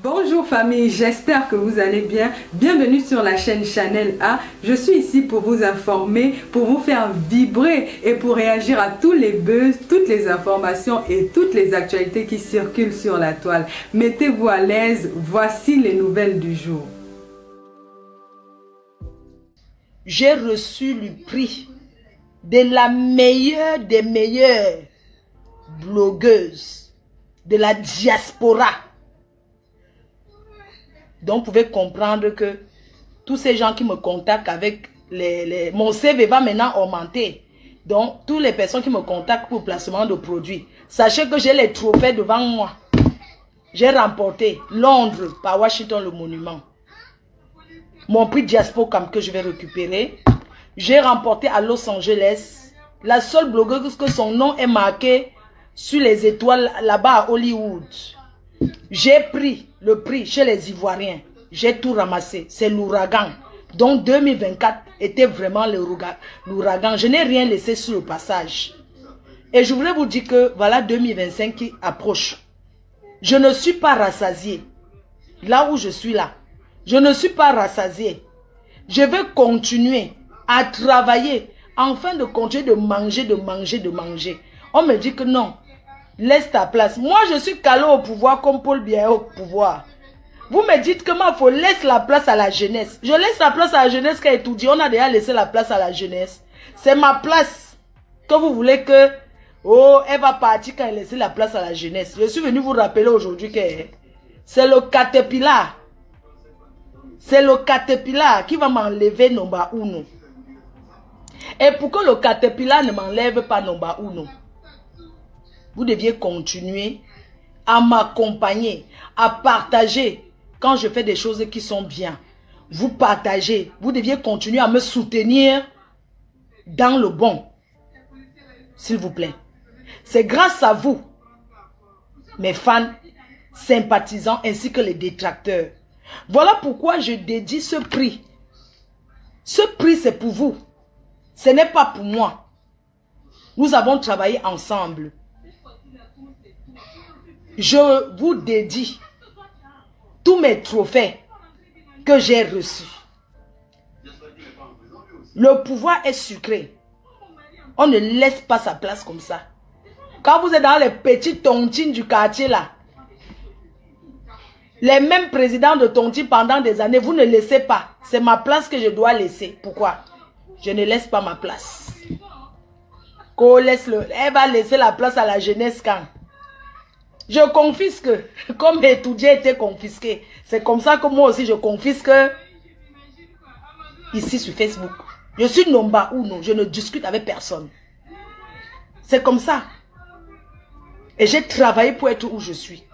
Bonjour famille, j'espère que vous allez bien. Bienvenue sur la chaîne Chanel A. Je suis ici pour vous informer, pour vous faire vibrer et pour réagir à tous les buzz, toutes les informations et toutes les actualités qui circulent sur la toile. Mettez-vous à l'aise, voici les nouvelles du jour. J'ai reçu le prix de la meilleure des meilleures blogueuses de la diaspora. Donc, vous pouvez comprendre que tous ces gens qui me contactent avec mon CV va maintenant augmenter. Donc, toutes les personnes qui me contactent pour le placement de produits, sachez que j'ai les trophées devant moi. J'ai remporté Londres par Washington le Monument. Mon prix Diaspocam que je vais récupérer. J'ai remporté à Los Angeles. La seule blogueuse que son nom est marqué sur les étoiles là-bas à Hollywood. J'ai pris le prix chez les Ivoiriens. J'ai tout ramassé. C'est l'ouragan. Donc 2024 était vraiment l'ouragan. Je n'ai rien laissé sur le passage. Et je voulais vous dire que voilà 2025 qui approche. Je ne suis pas rassasié. Là où je suis là. Je ne suis pas rassasié. Je vais continuer à travailler afin de continuer de manger. On me dit que non. Laisse ta place. Moi, je suis calé au pouvoir comme Paul Biya au pouvoir. Vous me dites que moi, il faut laisser la place à la jeunesse. Je laisse la place à la jeunesse qui a étudié. On a déjà laissé la place à la jeunesse. C'est ma place. Que vous voulez que... Oh, elle va partir quand elle laisse la place à la jeunesse. Je suis venu vous rappeler aujourd'hui que c'est le Caterpillar. C'est le Caterpillar qui va m'enlever Nomba Uno. Et pour que le Caterpillar ne m'enlève pas Nomba Uno, vous deviez continuer à m'accompagner, à partager quand je fais des choses qui sont bien. Vous partagez, vous deviez continuer à me soutenir dans le bon. S'il vous plaît. C'est grâce à vous, mes fans, sympathisants ainsi que les détracteurs. Voilà pourquoi je dédie ce prix. Ce prix, c'est pour vous. Ce n'est pas pour moi. Nous avons travaillé ensemble. Je vous dédie tous mes trophées que j'ai reçus. Le pouvoir est sucré. On ne laisse pas sa place comme ça. Quand vous êtes dans les petites tontines du quartier là, les mêmes présidents de tontines pendant des années, vous ne laissez pas. C'est ma place que je dois laisser. Pourquoi? Je ne laisse pas ma place. Elle va laisser la place à la jeunesse quand? Je confisque, comme étudier était confisqué. C'est comme ça que moi aussi je confisque ici sur Facebook. Je suis Nomba Uno, je ne discute avec personne. C'est comme ça. Et j'ai travaillé pour être où je suis.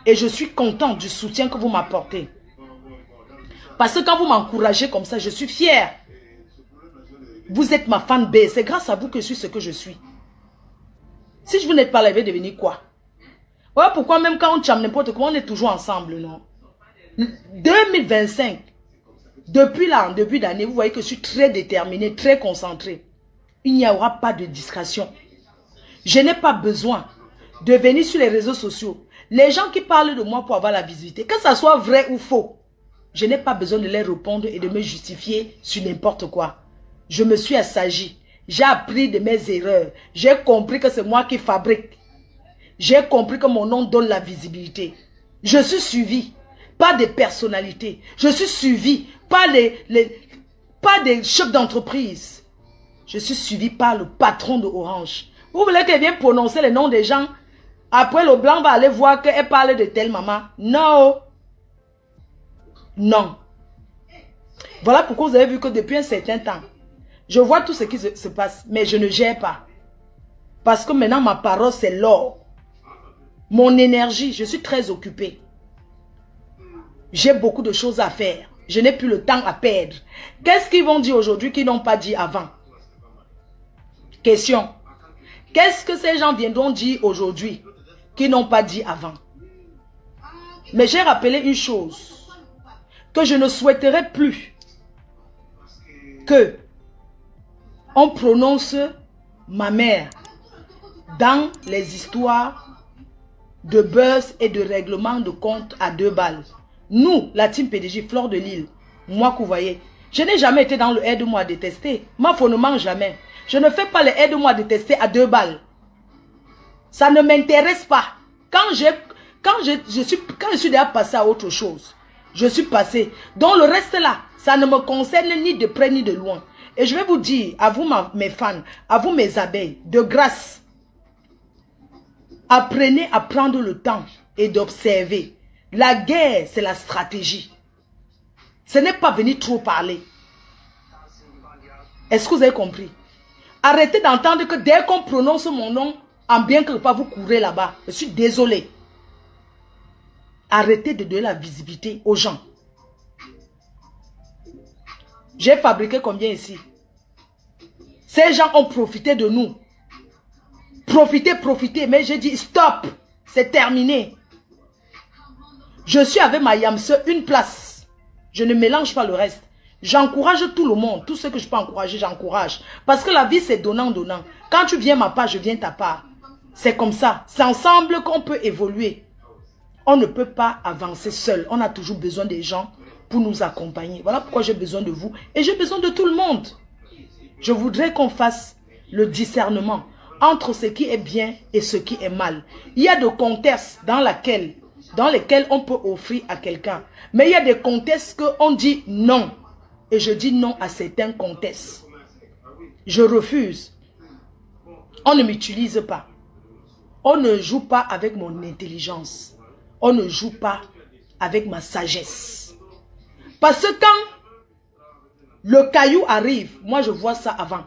Et je suis content du soutien que vous m'apportez. Parce que quand vous m'encouragez comme ça, je suis fier. Vous êtes ma fan B. C'est grâce à vous que je suis ce que je suis. Si je vous n'êtes pas là, je vais devenir quoi? Voilà pourquoi même quand on chame n'importe quoi, on est toujours ensemble, non? 2025, depuis là, en début d'année, vous voyez que je suis très déterminé, très concentré. Il n'y aura pas de distraction. Je n'ai pas besoin de venir sur les réseaux sociaux. Les gens qui parlent de moi pour avoir la visibilité, que ça soit vrai ou faux, je n'ai pas besoin de les répondre et de me justifier sur n'importe quoi. Je me suis assagi. J'ai appris de mes erreurs. J'ai compris que c'est moi qui fabrique. J'ai compris que mon nom donne la visibilité. Je suis suivi par des personnalités. Je suis suivi par des chefs d'entreprise. Je suis suivi par le patron de Orange. Vous voulez qu'elle vienne prononcer les noms des gens? Après, le blanc va aller voir qu'elle parle de telle maman. Non. Non. Voilà pourquoi vous avez vu que depuis un certain temps, je vois tout ce qui se passe, mais je ne gère pas. Parce que maintenant, ma parole, c'est l'or. Mon énergie, je suis très occupée. J'ai beaucoup de choses à faire. Je n'ai plus le temps à perdre. Qu'est-ce qu'ils vont dire aujourd'hui qu'ils n'ont pas dit avant? Question. Qu'est-ce que ces gens viendront dire aujourd'hui qu'ils n'ont pas dit avant? Mais j'ai rappelé une chose. Que je ne souhaiterais plus que on prononce ma mère dans les histoires de buzz et de règlement de compte à 2 balles. Nous, la team PDG, Fleur de Lille, moi que vous voyez, je n'ai jamais été dans le aide-moi à détester. Moi, faut ne mange jamais. Je ne fais pas le aide-moi à détester à 2 balles. Ça ne m'intéresse pas. Quand je suis déjà passé à autre chose, je suis passé. Donc le reste là, ça ne me concerne ni de près ni de loin. Et je vais vous dire, à vous mes fans, à vous mes abeilles, de grâce, apprenez à prendre le temps et d'observer. La guerre, c'est la stratégie. Ce n'est pas venir trop parler. Est-ce que vous avez compris? Arrêtez d'entendre que dès qu'on prononce mon nom, en bien quelque part, vous courez là-bas. Je suis désolé. Arrêtez de donner la visibilité aux gens. J'ai fabriqué combien ici? Ces gens ont profité de nous. Profitez, mais j'ai dit stop. C'est terminé. Je suis avec ma Yamse, une place. Je ne mélange pas le reste. J'encourage tout le monde. Tout ce que je peux encourager, j'encourage. Parce que la vie, c'est donnant-donnant. Quand tu viens ma part, je viens ta part. C'est comme ça. C'est ensemble qu'on peut évoluer. On ne peut pas avancer seul. On a toujours besoin des gens pour nous accompagner. Voilà pourquoi j'ai besoin de vous. Et j'ai besoin de tout le monde. Je voudrais qu'on fasse le discernement entre ce qui est bien et ce qui est mal. Il y a des contextes dans lesquels on peut offrir à quelqu'un. Mais il y a des contextes qu'on dit non. Et je dis non à certains contextes. Je refuse. On ne m'utilise pas. On ne joue pas avec mon intelligence. On ne joue pas avec ma sagesse. Parce que quand le caillou arrive, moi je vois ça avant.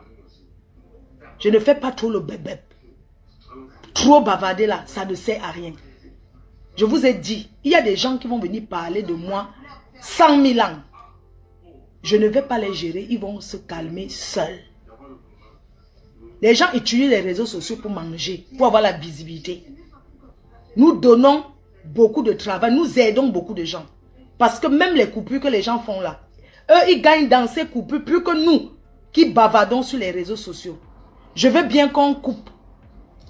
Je ne fais pas trop le bébé. Trop bavarder là, ça ne sert à rien. Je vous ai dit, il y a des gens qui vont venir parler de moi 100 000 ans. Je ne vais pas les gérer, ils vont se calmer seuls. Les gens utilisent les réseaux sociaux pour manger, pour avoir la visibilité. Nous donnons beaucoup de travail, nous aidons beaucoup de gens. Parce que même les coupures que les gens font là, eux, ils gagnent dans ces coupures plus que nous qui bavardons sur les réseaux sociaux. Je veux bien qu'on coupe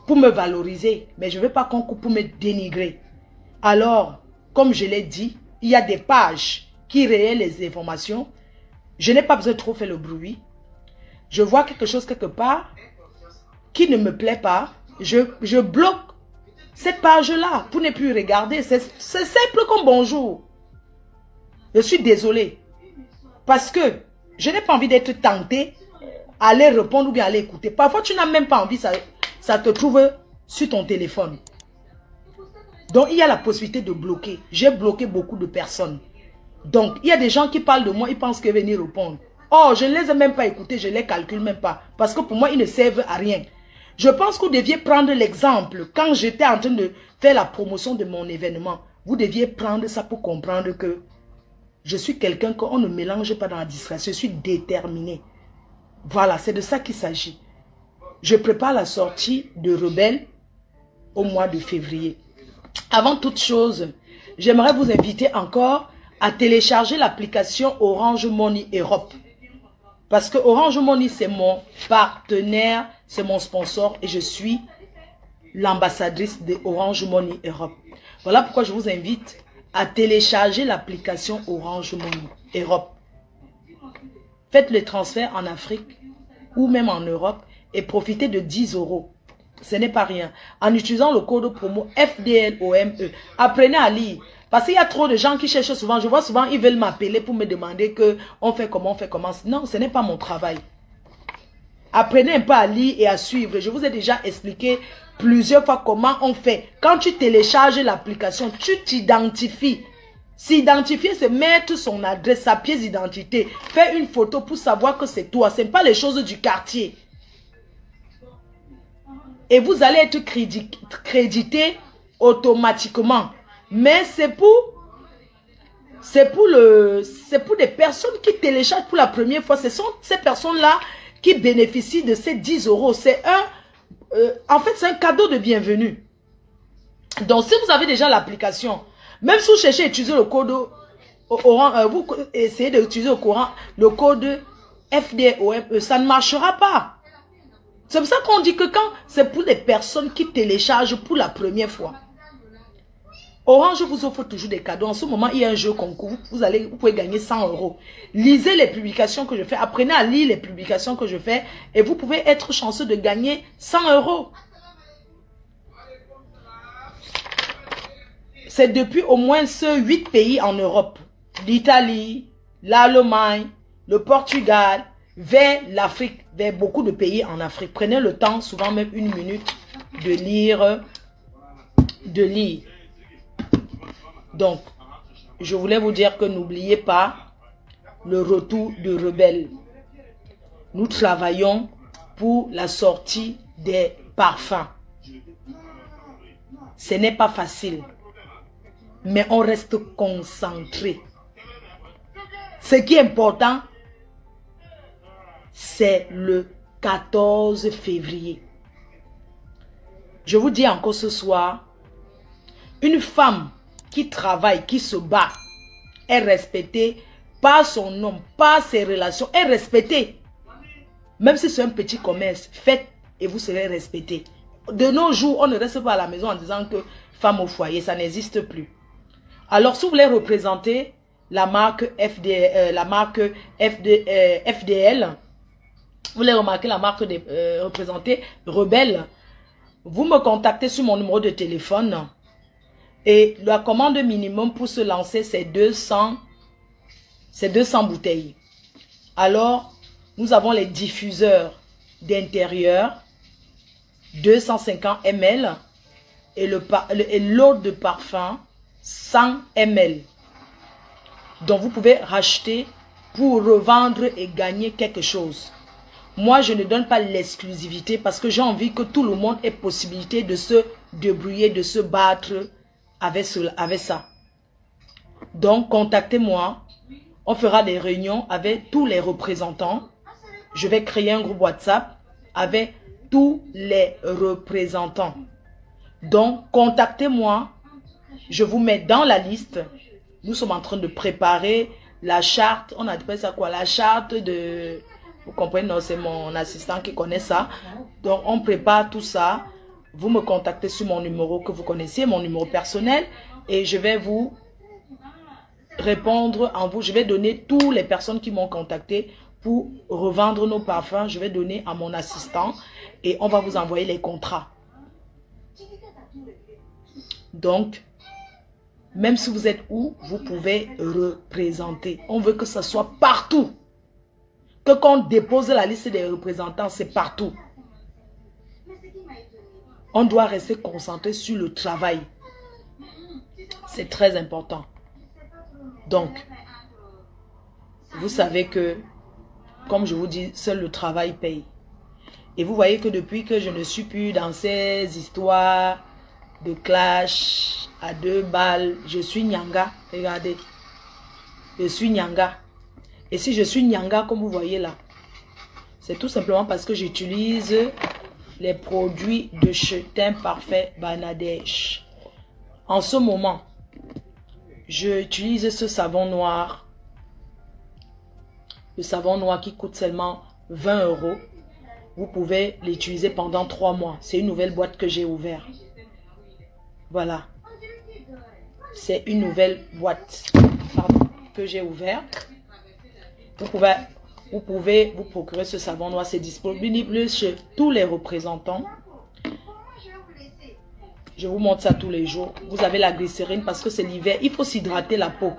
pour me valoriser, mais je ne veux pas qu'on coupe pour me dénigrer. Alors, comme je l'ai dit, il y a des pages qui relaient les informations. Je n'ai pas besoin de trop faire le bruit. Je vois quelque chose quelque part qui ne me plaît pas. Je bloque cette page-là pour ne plus regarder. C'est simple comme bonjour. Je suis désolée. Parce que je n'ai pas envie d'être tentée à aller répondre ou bien à aller écouter. Parfois, tu n'as même pas envie, ça te trouve sur ton téléphone. Donc, il y a la possibilité de bloquer. J'ai bloqué beaucoup de personnes. Donc, il y a des gens qui parlent de moi, ils pensent qu'ils venir répondre. Oh, je ne les ai même pas écoutés, je ne les calcule même pas. Parce que pour moi, ils ne servent à rien. Je pense que vous deviez prendre l'exemple. Quand j'étais en train de faire la promotion de mon événement, vous deviez prendre ça pour comprendre que je suis quelqu'un qu'on ne mélange pas dans la distraction. Je suis déterminé. Voilà, c'est de ça qu'il s'agit. Je prépare la sortie de Rebelle au mois de février. Avant toute chose, j'aimerais vous inviter encore à télécharger l'application Orange Money Europe. Parce que Orange Money, c'est mon partenaire, c'est mon sponsor et je suis l'ambassadrice de Orange Money Europe. Voilà pourquoi je vous invite à télécharger l'application Orange Money Europe. Faites le transfert en Afrique ou même en Europe et profitez de 10 €. Ce n'est pas rien. En utilisant le code promo FDLOME, apprenez à lire. Parce qu'il y a trop de gens qui cherchent souvent. Je vois souvent, ils veulent m'appeler pour me demander que on fait comment. Non, ce n'est pas mon travail. Apprenez un peu à lire et à suivre. Je vous ai déjà expliqué plusieurs fois comment on fait. Quand tu télécharges l'application, tu t'identifies. S'identifier, c'est mettre son adresse, sa pièce d'identité. Faire une photo pour savoir que c'est toi. Ce n'est pas les choses du quartier. Et vous allez être crédité automatiquement. Mais c'est pour des personnes qui téléchargent pour la première fois. Ce sont ces personnes-là qui bénéficient de ces 10 €. C'est en fait, c'est un cadeau de bienvenue. Donc, si vous avez déjà l'application, même si vous cherchez à utiliser le code vous essayez d'utiliser le code FDOME, ça ne marchera pas. C'est pour ça qu'on dit que quand c'est pour les personnes qui téléchargent pour la première fois. Orange vous offre toujours des cadeaux. En ce moment, il y a un jeu concours. Vous pouvez gagner 100 €. Lisez les publications que je fais. Apprenez à lire les publications que je fais. Et vous pouvez être chanceux de gagner 100 €. C'est depuis au moins 8 pays en Europe. L'Italie, l'Allemagne, le Portugal, vers l'Afrique, vers beaucoup de pays en Afrique. Prenez le temps, souvent même 1 minute, de lire. Donc, je voulais vous dire que n'oubliez pas le retour de Rebelle. Nous travaillons pour la sortie des parfums. Ce n'est pas facile, mais on reste concentré. Ce qui est important, c'est le 14 février. Je vous dis encore ce soir, une femme qui travaille, qui se bat, est respectée par son homme, par ses relations, est respectée. Même si c'est un petit commerce, faites et vous serez respecté. De nos jours, on ne reste pas à la maison en disant que femme au foyer, ça n'existe plus. Alors, si vous voulez représenter la marque FDL, vous voulez remarquer la marque représenter Rebelle, vous me contactez sur mon numéro de téléphone et la commande minimum pour se lancer, c'est 200 bouteilles. Alors, nous avons les diffuseurs d'intérieur, 250 ml et l'eau de parfum, 100 ml. Donc, vous pouvez racheter pour revendre et gagner quelque chose. Moi, je ne donne pas l'exclusivité parce que j'ai envie que tout le monde ait possibilité de se débrouiller, de se battre avec ça. Donc, contactez-moi. On fera des réunions avec tous les représentants. Je vais créer un groupe WhatsApp avec tous les représentants. Donc, contactez-moi. Je vous mets dans la liste. Nous sommes en train de préparer la charte. On appelle ça quoi? La charte de... Vous comprenez? Non, c'est mon assistant qui connaît ça. Donc, on prépare tout ça. Vous me contactez sur mon numéro que vous connaissez, mon numéro personnel. Et je vais vous répondre en vous. Je vais donner toutes les personnes qui m'ont contacté pour revendre nos parfums. Je vais donner à mon assistant. Et on va vous envoyer les contrats. Donc, même si vous êtes où, vous pouvez représenter. On veut que ça soit partout. Que quand on dépose la liste des représentants, c'est partout. On doit rester concentré sur le travail. C'est très important. Donc, vous savez que, comme je vous dis, seul le travail paye. Et vous voyez que depuis que je ne suis plus dans ces histoires de clash à 2 balles, je suis Nyanga. Regardez. Je suis Nyanga. Et si je suis Nyanga, comme vous voyez là, c'est tout simplement parce que j'utilise les produits de chez Teint Parfait Bangladesh. En ce moment, j'utilise ce savon noir. Le savon noir qui coûte seulement 20 €. Vous pouvez l'utiliser pendant 3 mois. C'est une nouvelle boîte que j'ai ouverte. Voilà. C'est une nouvelle boîte que j'ai ouverte. Vous pouvez vous procurer ce savon noir. C'est disponible chez tous les représentants. Je vous montre ça tous les jours. Vous avez la glycérine parce que c'est l'hiver. Il faut s'hydrater la peau.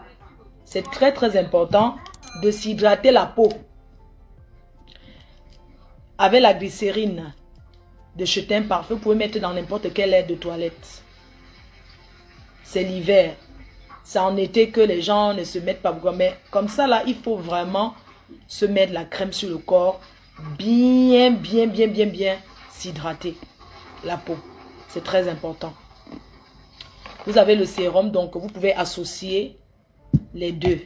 C'est très très important de s'hydrater la peau. Avec la glycérine de chez Teint Parfait, vous pouvez mettre dans n'importe quelle aire de toilette. C'est l'hiver. C'est en été que les gens ne se mettent pas beaucoup. Mais comme ça, là, il faut vraiment se mettre la crème sur le corps. Bien s'hydrater la peau. C'est très important. Vous avez le sérum, donc vous pouvez associer les deux.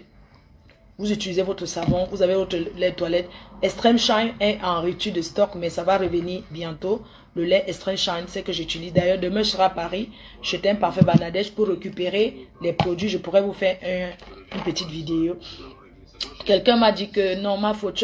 Vous utilisez votre savon, vous avez votre lait toilette. Extreme Shine est en rupture de stock, mais ça va revenir bientôt. Le lait Extreme Shine, c'est que j'utilise. D'ailleurs, demain, je serai à Paris, chez Teint Parfait Bangladesh pour récupérer les produits. Je pourrais vous faire une petite vidéo. Quelqu'un m'a dit que non, ma faute,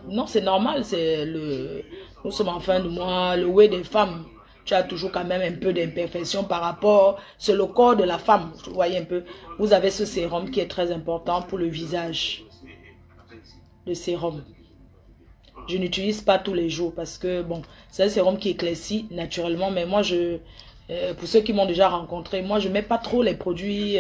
non, c'est normal, c'est le... Nous sommes en fin de mois, le whey des femmes. tu as toujours quand même un peu d'imperfection par rapport, c'est le corps de la femme, vous voyez un peu. Vous avez ce sérum qui est très important pour le visage. Le sérum. Je n'utilise pas tous les jours parce que, bon, c'est un sérum qui éclaircit naturellement, mais moi, pour ceux qui m'ont déjà rencontré, moi, je ne mets pas trop les produits,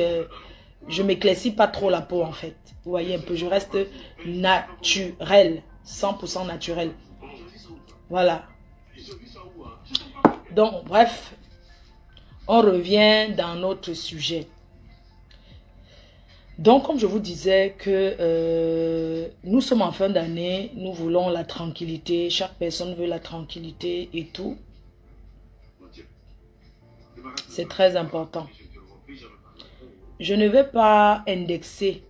je ne m'éclaircis pas trop la peau, en fait. Vous voyez un peu, je reste naturel, 100% naturel. Voilà. Donc, bref, on revient dans notre sujet. Donc, comme je vous disais que nous sommes en fin d'année, nous voulons la tranquillité, chaque personne veut la tranquillité et tout. C'est très important. Je ne vais pas indexer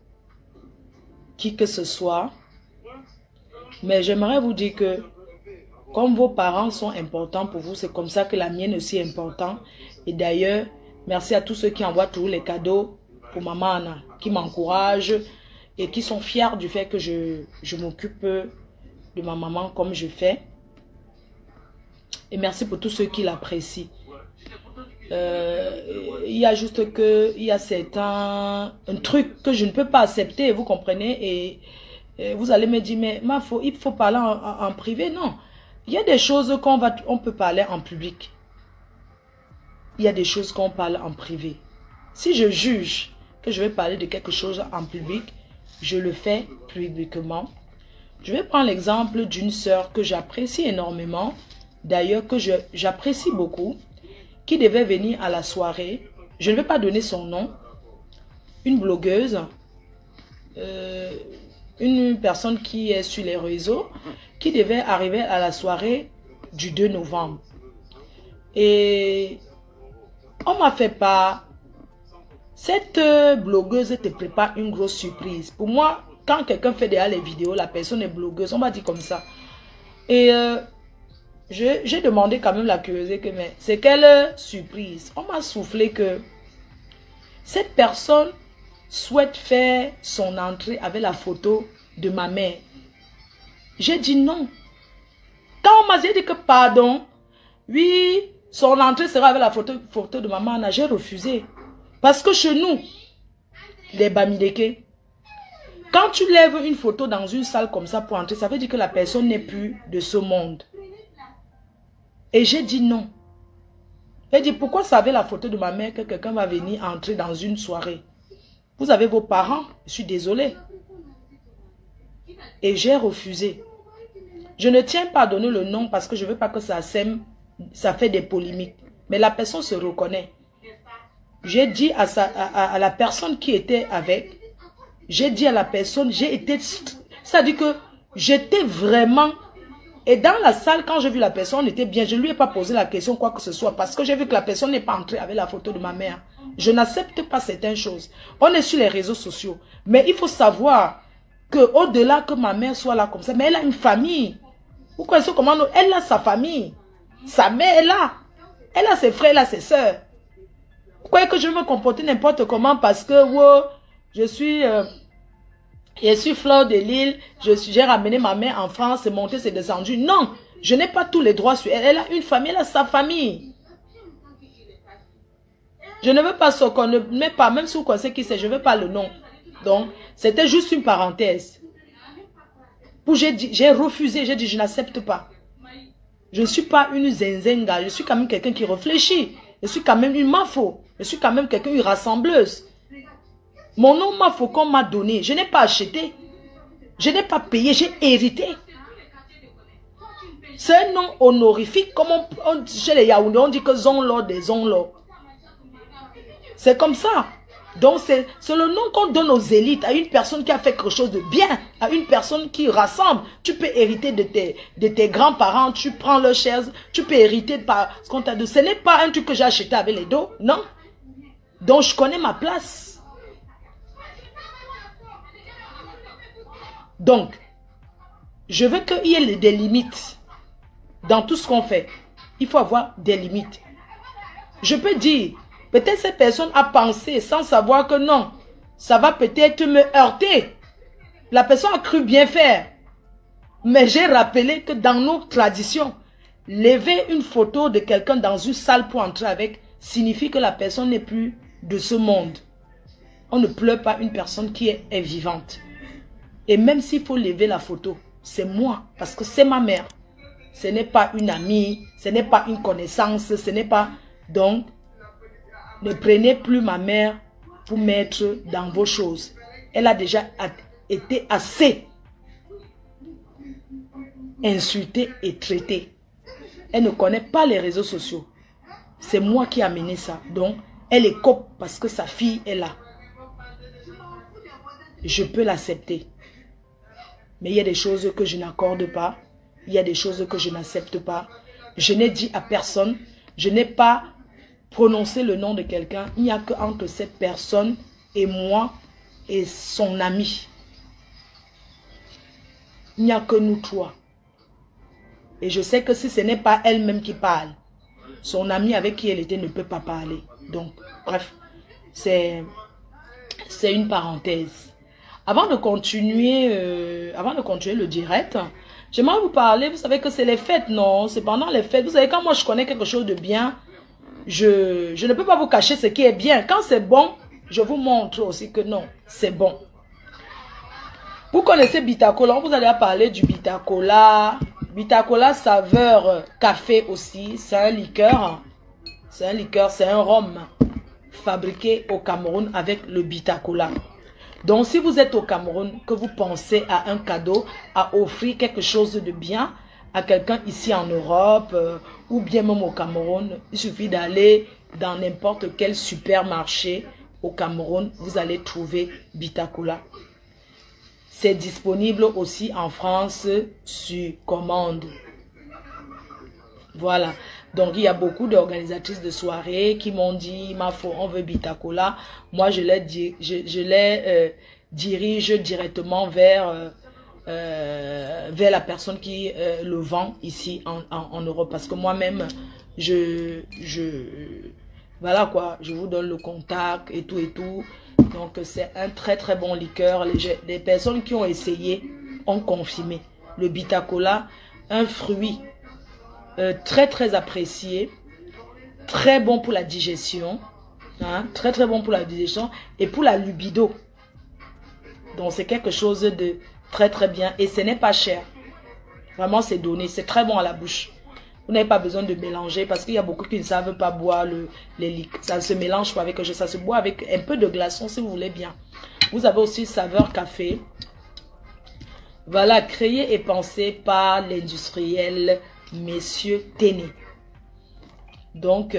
qui que ce soit, mais j'aimerais vous dire que comme vos parents sont importants pour vous, c'est comme ça que la mienne aussi est importante. Et d'ailleurs, merci à tous ceux qui envoient tous les cadeaux pour maman Anna, qui m'encouragent et qui sont fiers du fait que je m'occupe de ma maman comme je fais. Et merci pour tous ceux qui l'apprécient. Il y a juste que, il y a un truc que je ne peux pas accepter, vous comprenez, et vous allez me dire, mais il faut parler en privé. Non, il y a des choses on peut parler en public. Il y a des choses qu'on parle en privé. Si je juge que je vais parler de quelque chose en public, je le fais publiquement. Je vais prendre l'exemple d'une sœur que j'apprécie énormément, d'ailleurs que j'apprécie beaucoup, qui devait venir à la soirée. Je ne vais pas donner son nom. Une blogueuse, une personne qui est sur les réseaux, qui devait arriver à la soirée du 2 novembre. Et on m'a fait part. Cette blogueuse te prépare une grosse surprise. Pour moi, quand quelqu'un fait déjà les vidéos, la personne est blogueuse, on m'a dit comme ça. Et j'ai demandé quand même la curiosité, mais c'est quelle surprise? On m'a soufflé que cette personne souhaite faire son entrée avec la photo de ma mère. J'ai dit non. Quand on m'a dit que pardon, oui, son entrée sera avec la photo de maman, j'ai refusé. Parce que chez nous, les Bamileke, quand tu lèves une photo dans une salle comme ça pour entrer, ça veut dire que la personne n'est plus de ce monde. Et j'ai dit non. J'ai dit pourquoi ça avait la photo de ma mère que quelqu'un va venir entrer dans une soirée? Vous avez vos parents, je suis désolée. Et j'ai refusé. Je ne tiens pas à donner le nom parce que je ne veux pas que ça sème, ça fait des polémiques. Mais la personne se reconnaît. J'ai dit à la personne qui était avec, j'ai dit à la personne, j'ai été, c'est-à-dire que j'étais vraiment, et dans la salle, quand j'ai vu la personne, on était bien, je ne lui ai pas posé la question quoi que ce soit, parce que j'ai vu que la personne n'est pas entrée avec la photo de ma mère. Je n'accepte pas certaines choses. On est sur les réseaux sociaux, mais il faut savoir que au-delà que ma mère soit là comme ça, mais elle a une famille. Vous connaissez comment nous, elle a sa famille, sa mère est là, elle a ses frères, elle a ses soeurs. Pourquoi que je vais me comporter n'importe comment parce que wow, je suis Fleur de Lille, j'ai ramené ma mère en France, c'est monté, c'est descendu. Non, je n'ai pas tous les droits sur elle. Elle a une famille, elle a sa famille. Je ne veux pas ce qu'on ne met pas, même si vous connaissez qui c'est, je ne veux pas le nom. Donc, c'était juste une parenthèse. J'ai refusé, j'ai dit je n'accepte pas. Je ne suis pas une zinzenga, je suis quand même quelqu'un qui réfléchit. Je suis quand même une mafo. Je suis quand même quelqu'un, une rassembleuse. Mon nom mafo qu'on m'a donné, je n'ai pas acheté. Je n'ai pas payé, j'ai hérité. C'est un nom honorifique, comme chez les Yaoundé, on dit que Zonlo des Zonlo. C'est comme ça. Donc c'est le nom qu'on donne aux élites, à une personne qui a fait quelque chose de bien, à une personne qui rassemble. Tu peux hériter de tes grands-parents, tu prends leurs chaises, tu peux hériter par ce qu'on t'a donné. Ce n'est pas un truc que j'ai acheté avec les dos, non. Donc je connais ma place. Donc, je veux qu'il y ait des limites dans tout ce qu'on fait. Il faut avoir des limites. Je peux dire, peut-être cette personne a pensé sans savoir que non, ça va peut-être me heurter. La personne a cru bien faire. Mais j'ai rappelé que dans nos traditions, lever une photo de quelqu'un dans une salle pour entrer avec signifie que la personne n'est plus de ce monde. On ne pleure pas une personne qui est vivante. Et même s'il faut lever la photo, c'est moi, parce que c'est ma mère. Ce n'est pas une amie, ce n'est pas une connaissance, ce n'est pas... Donc, ne prenez plus ma mère pour mettre dans vos choses. Elle a déjà été assez insultée et traitée. Elle ne connaît pas les réseaux sociaux. C'est moi qui ai amené ça. Donc, elle écope parce que sa fille est là. Je peux l'accepter. Mais il y a des choses que je n'accorde pas. Il y a des choses que je n'accepte pas. Je n'ai dit à personne. Je n'ai pas prononcé le nom de quelqu'un. Il n'y a qu'entre cette personne et moi et son ami. Il n'y a que nous trois. Et je sais que si ce n'est pas elle-même qui parle, son ami avec qui elle était ne peut pas parler. Donc, bref, c'est une parenthèse. Avant de continuer le direct, j'aimerais vous parler, vous savez que c'est les fêtes, non? C'est pendant les fêtes. Vous savez, quand moi je connais quelque chose de bien, je ne peux pas vous cacher ce qui est bien. Quand c'est bon, je vous montre aussi que non, c'est bon. Vous connaissez Bitacola, on vous allez parler du Bitacola. Bitacola saveur café aussi, c'est un liqueur. C'est un liqueur, c'est un rhum fabriqué au Cameroun avec le Bitacola. Donc si vous êtes au Cameroun, que vous pensez à un cadeau, à offrir quelque chose de bien à quelqu'un ici en Europe ou bien même au Cameroun, il suffit d'aller dans n'importe quel supermarché au Cameroun, vous allez trouver Bitacola. C'est disponible aussi en France sur commande. Voilà. Donc, il y a beaucoup d'organisatrices de soirées qui m'ont dit, ma foi, on veut Bitacola. Moi, je les dirige directement vers la personne qui le vend ici en Europe. Parce que moi-même, voilà quoi, je vous donne le contact et tout et tout. Donc, c'est un très très bon liqueur. Les personnes qui ont essayé ont confirmé. Le Bitacola, un fruit très très apprécié, très bon pour la digestion, hein, très très bon pour la digestion et pour la libido. Donc, c'est quelque chose de très très bien et ce n'est pas cher. Vraiment, c'est donné, c'est très bon à la bouche. Vous n'avez pas besoin de mélanger parce qu'il y a beaucoup qui ne savent pas boire les liqueurs. Ça se mélange pas avec ça se boit avec un peu de glaçon si vous voulez bien. Vous avez aussi saveur café. Voilà, créé et pensé par l'industriel Monsieur Téné. Donc,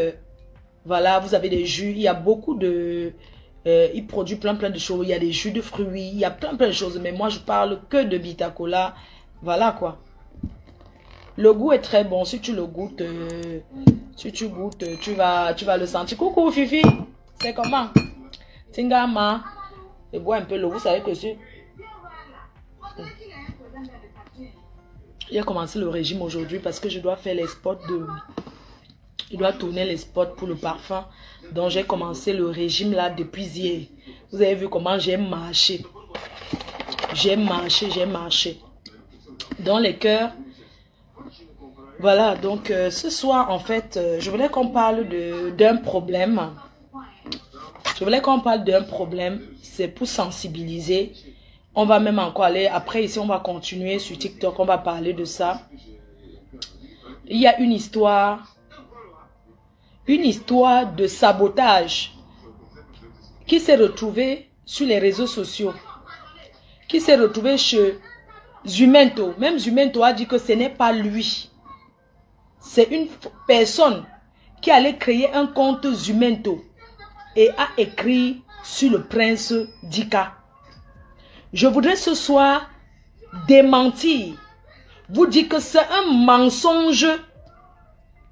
voilà, vous avez des jus. Il y a beaucoup de... il produit plein de choses. Il y a des jus de fruits. Il y a plein de choses. Mais moi, je parle que de Bitacola. Voilà quoi. Le goût est très bon. Si tu le goûtes, si tu goûtes, tu vas le sentir. Coucou Fifi, c'est comment? Tingama, je bois un peu l'eau. Vous savez que si j'ai commencé le régime aujourd'hui parce que je dois faire les spots de... Je dois tourner les spots pour le parfum. Donc j'ai commencé le régime là depuis hier. Vous avez vu comment j'ai marché. J'ai marché. Dans les cœurs. Voilà, donc ce soir, en fait, je voulais qu'on parle d'un problème. C'est pour sensibiliser. On va même encore aller, après ici, on va continuer sur TikTok, on va parler de ça. Il y a une histoire de sabotage qui s'est retrouvée sur les réseaux sociaux, qui s'est retrouvée chez Zumento. Même Zumento a dit que ce n'est pas lui. C'est une personne qui allait créer un compte Zumento et a écrit sur le prince Dika. Je voudrais ce soir démentir, vous dire que c'est un mensonge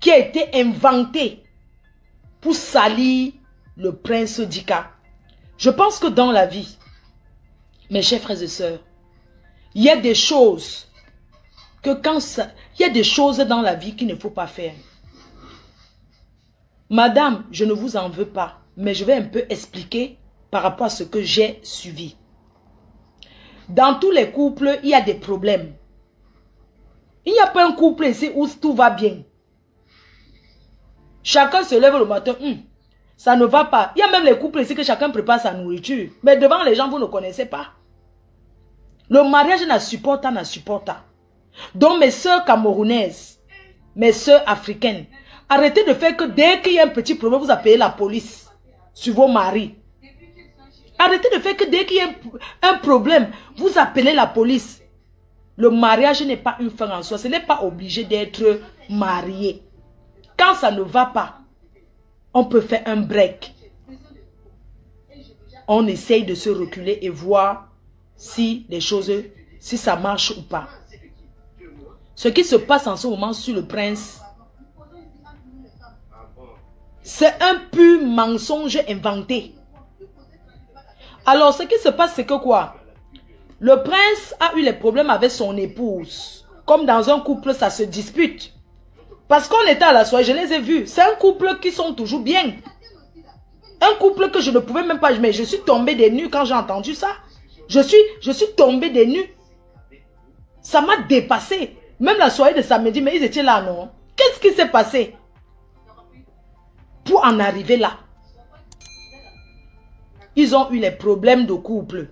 qui a été inventé pour salir le prince Dika. Je pense que dans la vie, mes chers frères et sœurs, il y a des choses que il y a des choses dans la vie qu'il ne faut pas faire. Madame, je ne vous en veux pas, mais je vais un peu expliquer par rapport à ce que j'ai suivi. Dans tous les couples, il y a des problèmes. Il n'y a pas un couple ici où tout va bien. Chacun se lève le matin, ça ne va pas. Il y a même les couples ici que chacun prépare sa nourriture. Mais devant les gens, vous ne connaissez pas. Le mariage n'a supporta. Donc mes soeurs camerounaises, mes soeurs africaines, arrêtez de faire que dès qu'il y a un petit problème, vous appelez la police sur vos maris. Arrêtez de faire que dès qu'il y a un problème, vous appelez la police. Le mariage n'est pas une fin en soi. Ce n'est pas obligé d'être marié. Quand ça ne va pas, on peut faire un break. On essaye de se reculer et voir si les choses, si ça marche ou pas. Ce qui se passe en ce moment sur le prince, c'est un pur mensonge inventé. Alors, ce qui se passe, c'est que quoi? Le prince a eu les problèmes avec son épouse. Comme dans un couple, ça se dispute. Parce qu'on était à la soirée, je les ai vus. C'est un couple qui sont toujours bien. Un couple que je ne pouvais même pas... Mais je suis tombée des nues quand j'ai entendu ça. Je suis tombée des nues. Ça m'a dépassé. Même la soirée de samedi, mais ils étaient là, non? Qu'est-ce qui s'est passé pour en arriver là? Ils ont eu les problèmes de couple.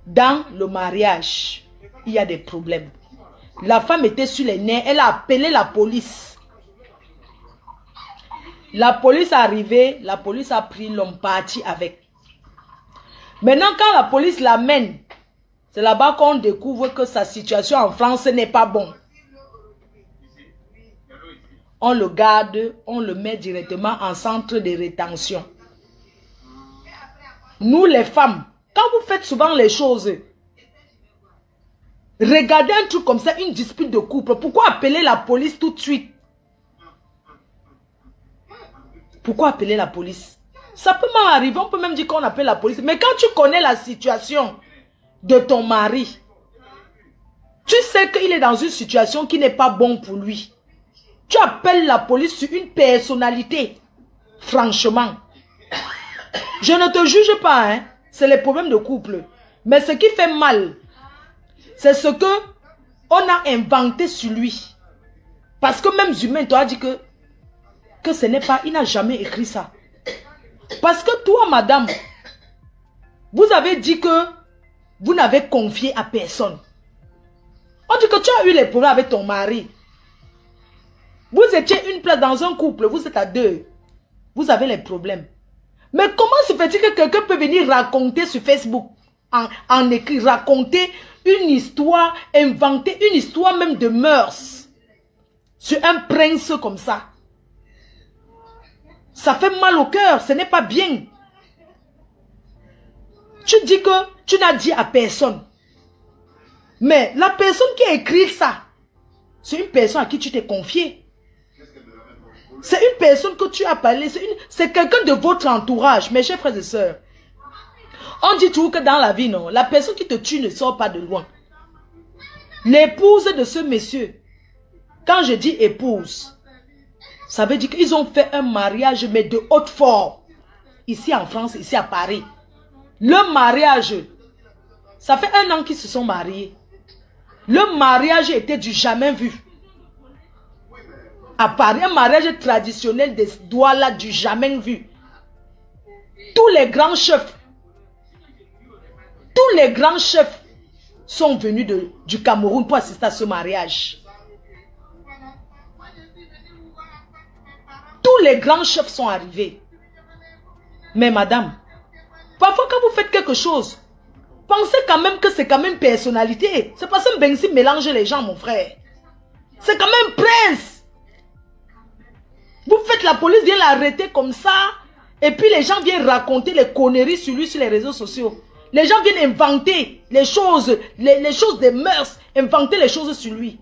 Dans le mariage, il y a des problèmes. La femme était sur les nerfs, elle a appelé la police. La police est arrivée, la police a pris l'homme parti avec. Maintenant, quand la police l'amène, c'est là-bas qu'on découvre que sa situation en France n'est pas bonne. On le garde, on le met directement en centre de rétention. Nous les femmes, quand vous faites souvent les choses, regardez un truc comme ça, une dispute de couple, pourquoi appeler la police tout de suite? Pourquoi appeler la police? Ça peut même arriver, on peut même dire qu'on appelle la police. Mais quand tu connais la situation de ton mari, tu sais qu'il est dans une situation qui n'est pas bonne pour lui. Tu appelles la police sur une personnalité. Franchement. Je ne te juge pas, hein. C'est les problèmes de couple. Mais ce qui fait mal, c'est ce que on a inventé sur lui. Parce que même humain, toi, dit que ce n'est pas, il n'a jamais écrit ça. Parce que toi, madame, vous avez dit que vous n'avez confié à personne. On dit que tu as eu les problèmes avec ton mari. Vous étiez une place dans un couple, vous êtes à deux. Vous avez les problèmes. Mais comment se fait-il que quelqu'un peut venir raconter sur Facebook, en écrit, raconter une histoire, inventer une histoire même de mœurs sur un prince comme ça? Ça fait mal au cœur, ce n'est pas bien. Tu dis que tu n'as dit à personne. Mais la personne qui a écrit ça, c'est une personne à qui tu t'es confié. C'est une personne que tu as parlé, c'est quelqu'un de votre entourage, mes chers frères et sœurs. On dit toujours que dans la vie, non, la personne qui te tue ne sort pas de loin. L'épouse de ce monsieur, quand je dis épouse, ça veut dire qu'ils ont fait un mariage, mais de haute forme. Ici en France, ici à Paris. Le mariage, ça fait 1 an qu'ils se sont mariés. Le mariage était du jamais vu. À Paris, un mariage traditionnel des Douala du jamais vu. Tous les grands chefs sont venus du Cameroun pour assister à ce mariage. Tous les grands chefs sont arrivés. Mais madame, parfois quand vous faites quelque chose, pensez quand même que c'est quand même personnalité. C'est pas ça que Benzi mélange les gens, mon frère. C'est quand même prince. Vous faites, la police vient l'arrêter comme ça, et puis les gens viennent raconter les conneries sur lui sur les réseaux sociaux. Les gens viennent inventer les choses, les choses des mœurs, inventer les choses sur lui.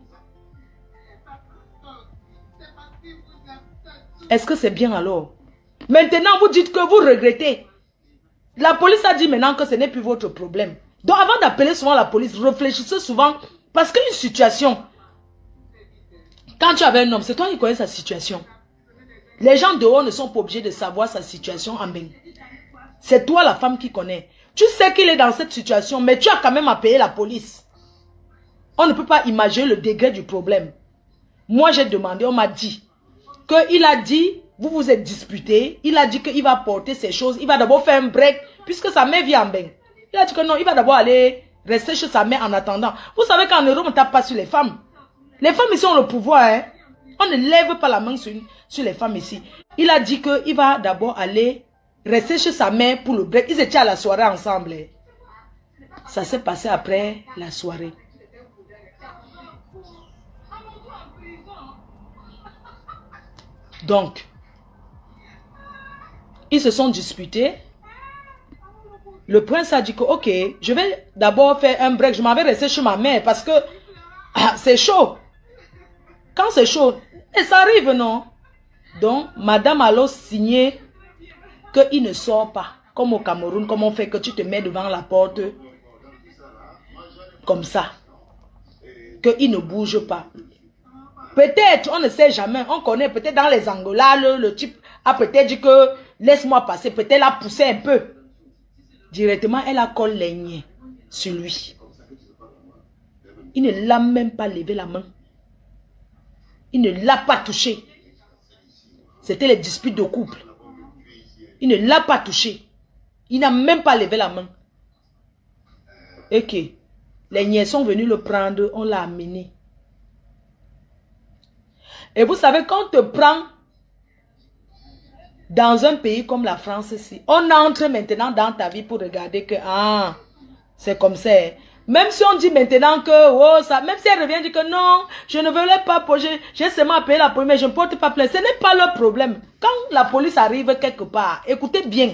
Est-ce que c'est bien alors? Maintenant, vous dites que vous regrettez. La police a dit maintenant que ce n'est plus votre problème. Donc avant d'appeler souvent la police, réfléchissez souvent. Parce qu'une situation, quand tu avais un homme, c'est toi qui connais sa situation. Les gens dehors ne sont pas obligés de savoir sa situation en bain. C'est toi la femme qui connais. Tu sais qu'il est dans cette situation, mais tu as quand même appelé la police. On ne peut pas imaginer le degré du problème. Moi, j'ai demandé, on m'a dit qu'il a dit, vous vous êtes disputé, il a dit qu'il va porter ces choses, il va d'abord faire un break, puisque sa mère vit en bain. Il a dit que non, il va d'abord aller rester chez sa mère en attendant. Vous savez qu'en Europe, on ne tape pas sur les femmes. Les femmes ici ont le pouvoir, hein. On ne lève pas la main sur les femmes ici. Il a dit qu'il va d'abord aller rester chez sa mère pour le break. Ils étaient à la soirée ensemble. Ça s'est passé après la soirée. Donc, ils se sont disputés. Le prince a dit que, ok, je vais d'abord faire un break. Je m'en vais rester chez ma mère parce que c'est chaud. Quand c'est chaud, et ça arrive, non? Donc, madame a alors signé qu'il ne sort pas. Comme au Cameroun, comme on fait que tu te mets devant la porte. Comme ça. Qu'il ne bouge pas. Peut-être, on ne sait jamais, on connaît peut-être dans les Angolas, le type a peut-être dit que laisse-moi passer, peut-être l'a poussé un peu. Directement, elle a collé sur lui. Il ne l'a même pas levé la main. Il ne l'a pas touché. C'était les disputes de couple. Il ne l'a pas touché. Il n'a même pas levé la main. Et que les niais sont venus le prendre, on l'a amené. Et vous savez, quand on te prend dans un pays comme la France ici, on entre maintenant dans ta vie pour regarder que, ah, c'est comme ça. Même si on dit maintenant que, oh, ça, même si elle revient dire que non, je ne voulais pas, j'ai seulement payé la police, mais je ne porte pas plainte. Ce n'est pas leur problème. Quand la police arrive quelque part, écoutez bien.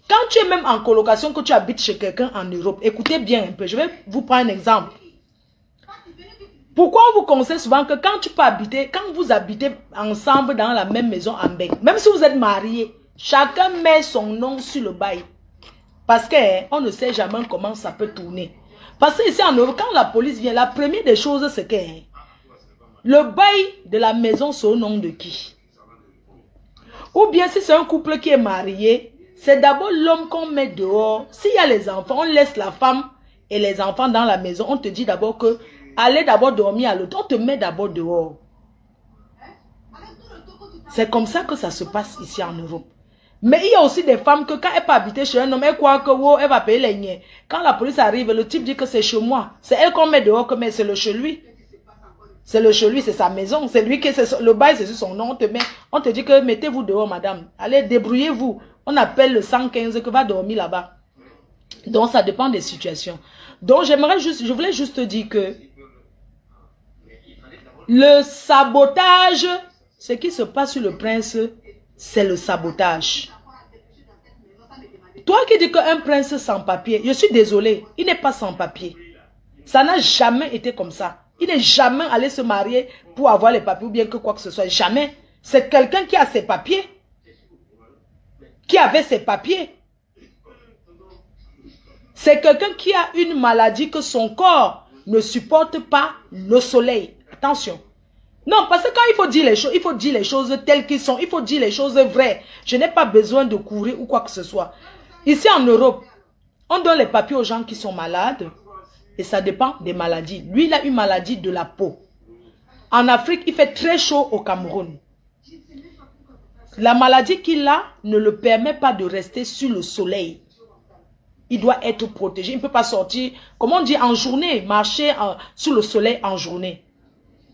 Quand tu es même en colocation, que tu habites chez quelqu'un en Europe, écoutez bien un peu. Je vais vous prendre un exemple. Pourquoi on vous conseille souvent que quand tu peux habiter, quand vous habitez ensemble dans la même maison en bec, même si vous êtes mariés, chacun met son nom sur le bail. Parce qu'on ne sait jamais comment ça peut tourner. Parce que ici en Europe, quand la police vient, la première des choses, c'est que le bail de la maison, c'est au nom de qui? Ou bien si c'est un couple qui est marié, c'est d'abord l'homme qu'on met dehors. S'il y a les enfants, on laisse la femme et les enfants dans la maison. On te dit d'abord que allez d'abord dormir à l'autre. On te met d'abord dehors. C'est comme ça que ça se passe ici en Europe. Mais il y a aussi des femmes que quand elle peut habiter chez un homme, elle croit que oh, elle va payer les niais. Quand la police arrive, le type dit que c'est chez moi. C'est elle qu'on met dehors, mais c'est le chez lui. C'est le chez lui, c'est sa maison. C'est lui qui est le bail, c'est sur son nom. On te dit que mettez-vous dehors, madame. Allez, débrouillez-vous. On appelle le 115 que va dormir là-bas. Donc ça dépend des situations. Donc je voulais juste dire que le sabotage, ce qui se passe sur le prince, c'est le sabotage. Toi qui dis qu'un prince sans papier, je suis désolé, il n'est pas sans papier. Ça n'a jamais été comme ça. Il n'est jamais allé se marier pour avoir les papiers ou bien que quoi que ce soit. Jamais. C'est quelqu'un qui a ses papiers. Qui avait ses papiers. C'est quelqu'un qui a une maladie que son corps ne supporte pas le soleil. Attention. Non, parce que quand il faut dire les choses, il faut dire les choses telles qu'elles sont. Il faut dire les choses vraies. Je n'ai pas besoin de courir ou quoi que ce soit. Ici en Europe, on donne les papiers aux gens qui sont malades. Et ça dépend des maladies. Lui, il a une maladie de la peau. En Afrique, il fait très chaud au Cameroun. La maladie qu'il a ne le permet pas de rester sur le soleil. Il doit être protégé. Il ne peut pas sortir, comme on dit, en journée, marcher sous le soleil en journée.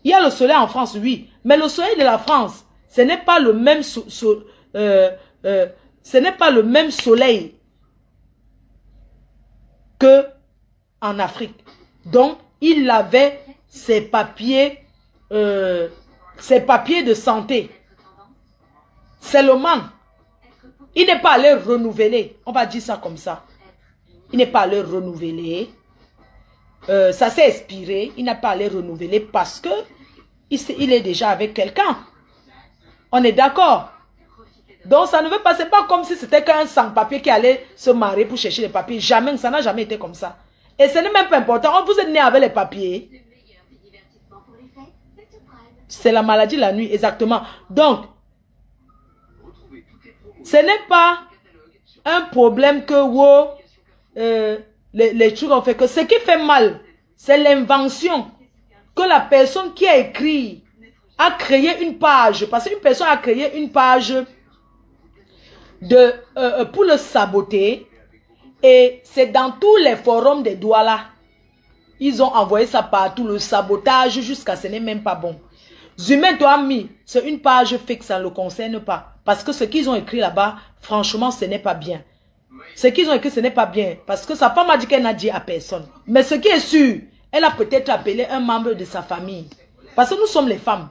Il y a le soleil en France, oui. Mais le soleil de la France, ce n'est pas le même, ce n'est pas le même soleil que en Afrique. Donc, il avait ses papiers de santé. Seulement, il n'est pas allé renouveler. On va dire ça comme ça. Il n'est pas allé renouveler. Ça s'est expiré. Il n'a pas allé renouveler parce que il est déjà avec quelqu'un. On est d'accord. Donc, ça ne veut pas, c'est pas comme si c'était qu'un sans-papier qui allait se marier pour chercher les papiers. Jamais, ça n'a jamais été comme ça. Et ce n'est même pas important. Oh, vous êtes né avec les papiers. C'est la maladie la nuit, exactement. Donc, ce n'est pas un problème que les trucs ont fait. Que ce qui fait mal, c'est l'invention que la personne qui a écrit a créé une page. Parce qu'une personne a créé une page pour le saboter. Et c'est dans tous les forums des Douala. Ils ont envoyé ça partout, le sabotage jusqu'à ce n'est même pas bon. Zumé Douami, c'est une page fake, ça ne le concerne pas. Parce que ce qu'ils ont écrit là-bas, franchement, ce n'est pas bien. Ce qu'ils ont écrit, ce n'est pas bien. Parce que sa femme a dit qu'elle n'a dit à personne. Mais ce qui est sûr, elle a peut-être appelé un membre de sa famille. Parce que nous sommes les femmes.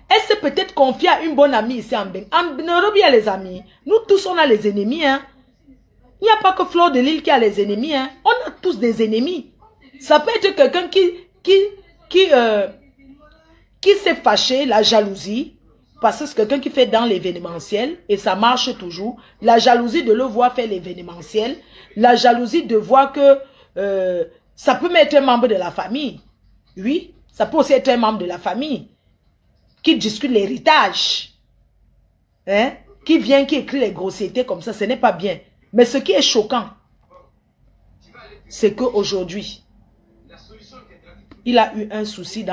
Elle s'est peut-être confiée à une bonne amie ici en Beng. En Nairobi, il y a les amis. Nous tous, on a les ennemis. Hein. Il n'y a pas que Fleur de Lille qui a les ennemis. Hein. On a tous des ennemis. Ça peut être quelqu'un qui s'est fâché, la jalousie. Parce que c'est quelqu'un qui fait dans l'événementiel. Et ça marche toujours. La jalousie de le voir faire l'événementiel. La jalousie de voir que ça peut être un membre de la famille. Oui, ça peut aussi être un membre de la famille. Qui discute l'héritage. Hein? Qui vient, qui écrit les grossièretés comme ça. Ce n'est pas bien. Mais ce qui est choquant, c'est qu'aujourd'hui, il a eu un souci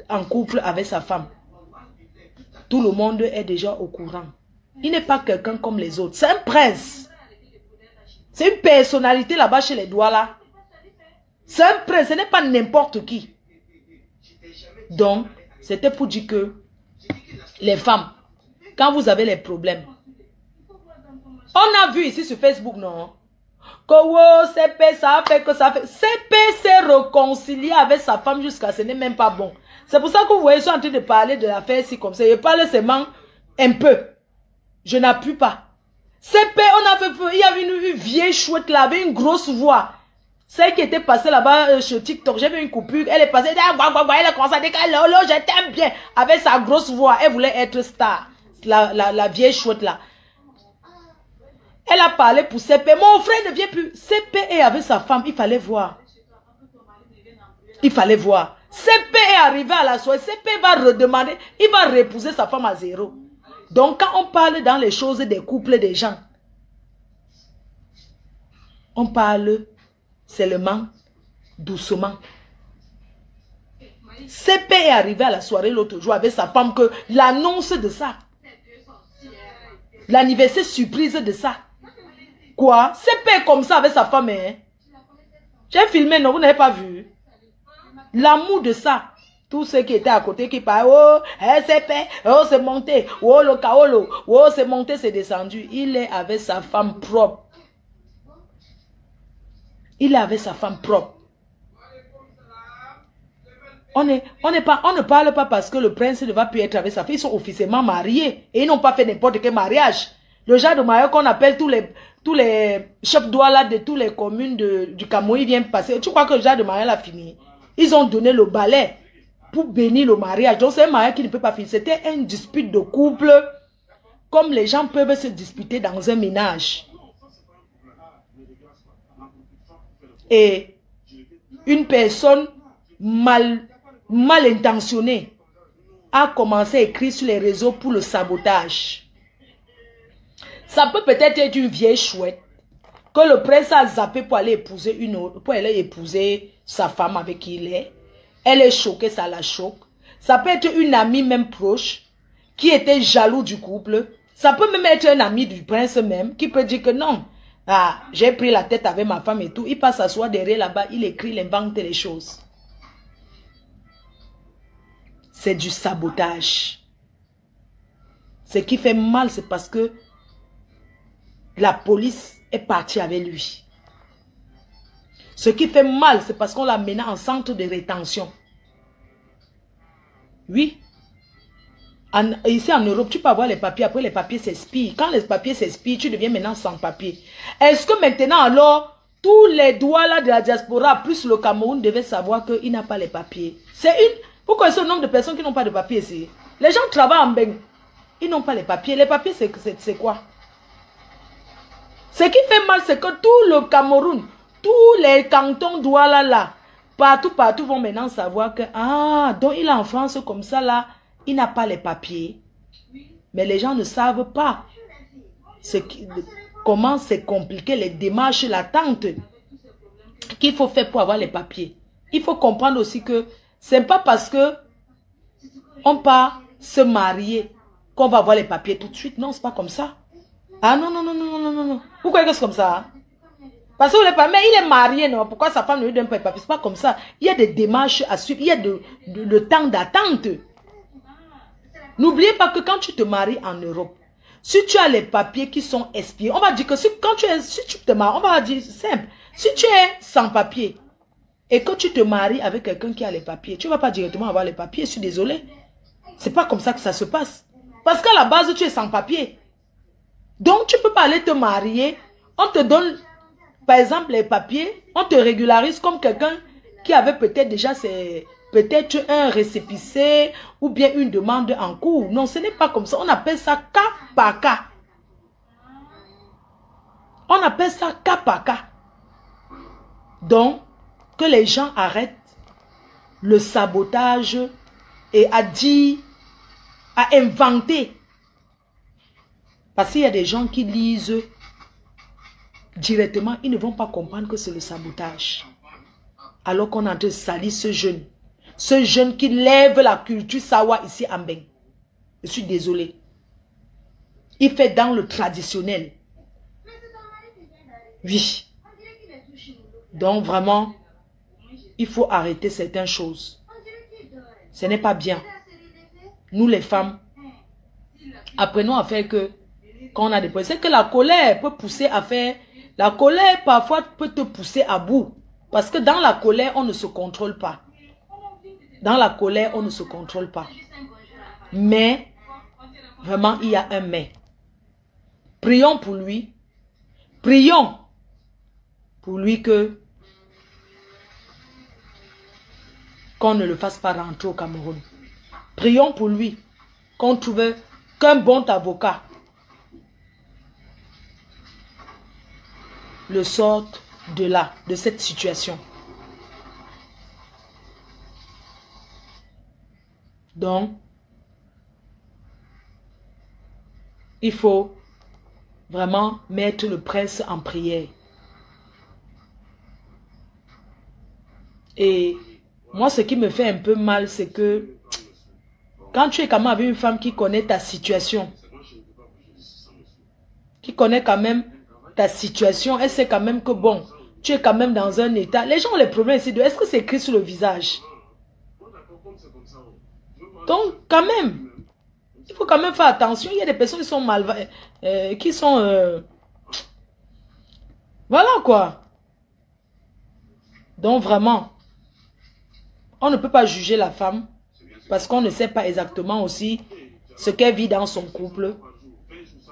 en couple avec sa femme. Tout le monde est déjà au courant. Il n'est pas quelqu'un comme les autres. C'est un prince. C'est une personnalité là-bas chez les Douala. C'est un prince. Ce n'est pas n'importe qui. Donc, c'était pour dire que les femmes, quand vous avez les problèmes, on a vu ici sur Facebook, non? Que CP, ça a fait que ça fait. CP s'est réconcilié avec sa femme jusqu'à ce n'est même pas bon. C'est pour ça que vous voyez, je suis en train de parler de l'affaire ici comme ça. Je parle seulement un peu. Je n'appuie pas. CP, il y avait une vieille chouette là, avec une grosse voix. Celle qui était passée là-bas sur TikTok, j'ai vu une coupure, elle est passée, elle a commencé à dire que je t'aime bien. Avec sa grosse voix, elle voulait être star. La vieille chouette là. Elle a parlé pour CP. Mon frère ne vient plus. CP est avec sa femme. Il fallait voir. Il fallait voir. CP est arrivé à la soirée. CP va redemander. Il va repousser sa femme à zéro. Donc quand on parle dans les choses des couples des gens, on parle seulement doucement. CP est arrivé à la soirée l'autre jour avec sa femme que l'annonce de ça. L'anniversaire surprise de ça. Quoi? CP comme ça avec sa femme, hein? J'ai filmé, non, vous n'avez pas vu? L'amour de ça. Tous ceux qui étaient à côté qui parlaient, oh, CP, oh, c'est monté, oh, le kaolo, oh, c'est monté, c'est descendu. Il est avec sa femme propre. Il est avec sa femme propre. On ne parle pas parce que le prince ne va plus être avec sa fille. Ils sont officiellement mariés. Et ils n'ont pas fait n'importe quel mariage. Le genre de mariage qu'on appelle tous les chefs douala de toutes les communes du Cameroun, ils viennent passer. Tu crois que le genre de mariage a fini? Ils ont donné le balai pour bénir le mariage. Donc c'est un mariage qui ne peut pas finir. C'était une dispute de couple. Comme les gens peuvent se disputer dans un ménage. Et une personne mal intentionnée a commencé à écrire sur les réseaux pour le sabotage. Ça peut peut-être être une vieille chouette que le prince a zappé pour aller épouser une autre, pour aller épouser sa femme avec qui il est. Elle est choquée, ça la choque. Ça peut être une amie même proche qui était jaloux du couple. Ça peut même être un ami du prince même qui peut dire que non. Ah, j'ai pris la tête avec ma femme et tout. Il passe s'asseoir derrière là-bas, il écrit, il invente les choses. C'est du sabotage. Ce qui fait mal, c'est parce que la police est partie avec lui. Ce qui fait mal, c'est parce qu'on l'a mené en centre de rétention. Oui. Ici en Europe, tu peux avoir les papiers, après les papiers s'expirent. Quand les papiers s'expirent, tu deviens maintenant sans papier. Est-ce que maintenant alors, tous les douala de la diaspora, plus le Cameroun, devaient savoir qu'il n'a pas les papiers? C'est une... Vous connaissez le nombre de personnes qui n'ont pas de papiers ici? Les gens travaillent en Beng. Ils n'ont pas les papiers. Les papiers, c'est quoi? Ce qui fait mal, c'est que tout le Cameroun, tous les cantons douala là, partout vont maintenant savoir que, ah, donc il est en France comme ça là, il n'a pas les papiers. Mais les gens ne savent pas comment c'est compliqué, les démarches, l'attente qu'il faut faire pour avoir les papiers. il faut comprendre aussi que c'est pas parce que on part se marier qu'on va avoir les papiers tout de suite. Non, c'est pas comme ça. Ah non, non, non, non, non, non, non. Pourquoi est-ce comme ça? Hein? Parce que mais il est marié, non? Pourquoi sa femme ne lui donne pas les papiers? C'est pas comme ça. Il y a des démarches à suivre. Il y a le temps d'attente. N'oubliez pas que quand tu te maries en Europe, si tu as les papiers qui sont expirés, on va dire que si tu te maries, on va dire simple. Si tu es sans papier et que tu te maries avec quelqu'un qui a les papiers, tu ne vas pas directement avoir les papiers, je suis désolé. C'est pas comme ça que ça se passe. Parce qu'à la base, tu es sans papier. Donc, tu ne peux pas aller te marier. On te donne, par exemple, les papiers. On te régularise comme quelqu'un qui avait peut-être déjà peut-être un récépissé ou bien une demande en cours. Non, ce n'est pas comme ça. On appelle ça cas par cas. On appelle ça cas par cas. Donc, que les gens arrêtent le sabotage et à dire, à inventer. Parce qu'il y a des gens qui lisent directement, ils ne vont pas comprendre que c'est le sabotage. Alors qu'on est en train de salir ce jeune. Ce jeune qui lève la culture Sawa ici en Beng. Je suis désolé. Il fait dans le traditionnel. Oui. Donc vraiment, il faut arrêter certaines choses. Ce n'est pas bien. Nous les femmes, apprenons à faire que, quand on a des problèmes, c'est que la colère peut pousser à faire, la colère parfois peut te pousser à bout. Parce que dans la colère, on ne se contrôle pas. Dans la colère, on ne se contrôle pas. Mais, vraiment, il y a un mais. Prions pour lui. Prions pour lui qu'on ne le fasse pas rentrer au Cameroun. Prions pour lui qu'on trouve qu'un bon avocat le sorte de là, de cette situation. Donc, il faut vraiment mettre le prince en prière. Et moi, ce qui me fait un peu mal, c'est que quand tu es quand même avec une femme qui connaît ta situation, qui connaît quand même ta situation, elle sait quand même que bon, tu es quand même dans un état. Les gens ont les problèmes ici de est-ce que c'est écrit sur le visage? Donc, quand même, il faut quand même faire attention. Il y a des personnes qui sont voilà quoi. Donc, vraiment, on ne peut pas juger la femme parce qu'on ne sait pas exactement aussi ce qu'elle vit dans son couple.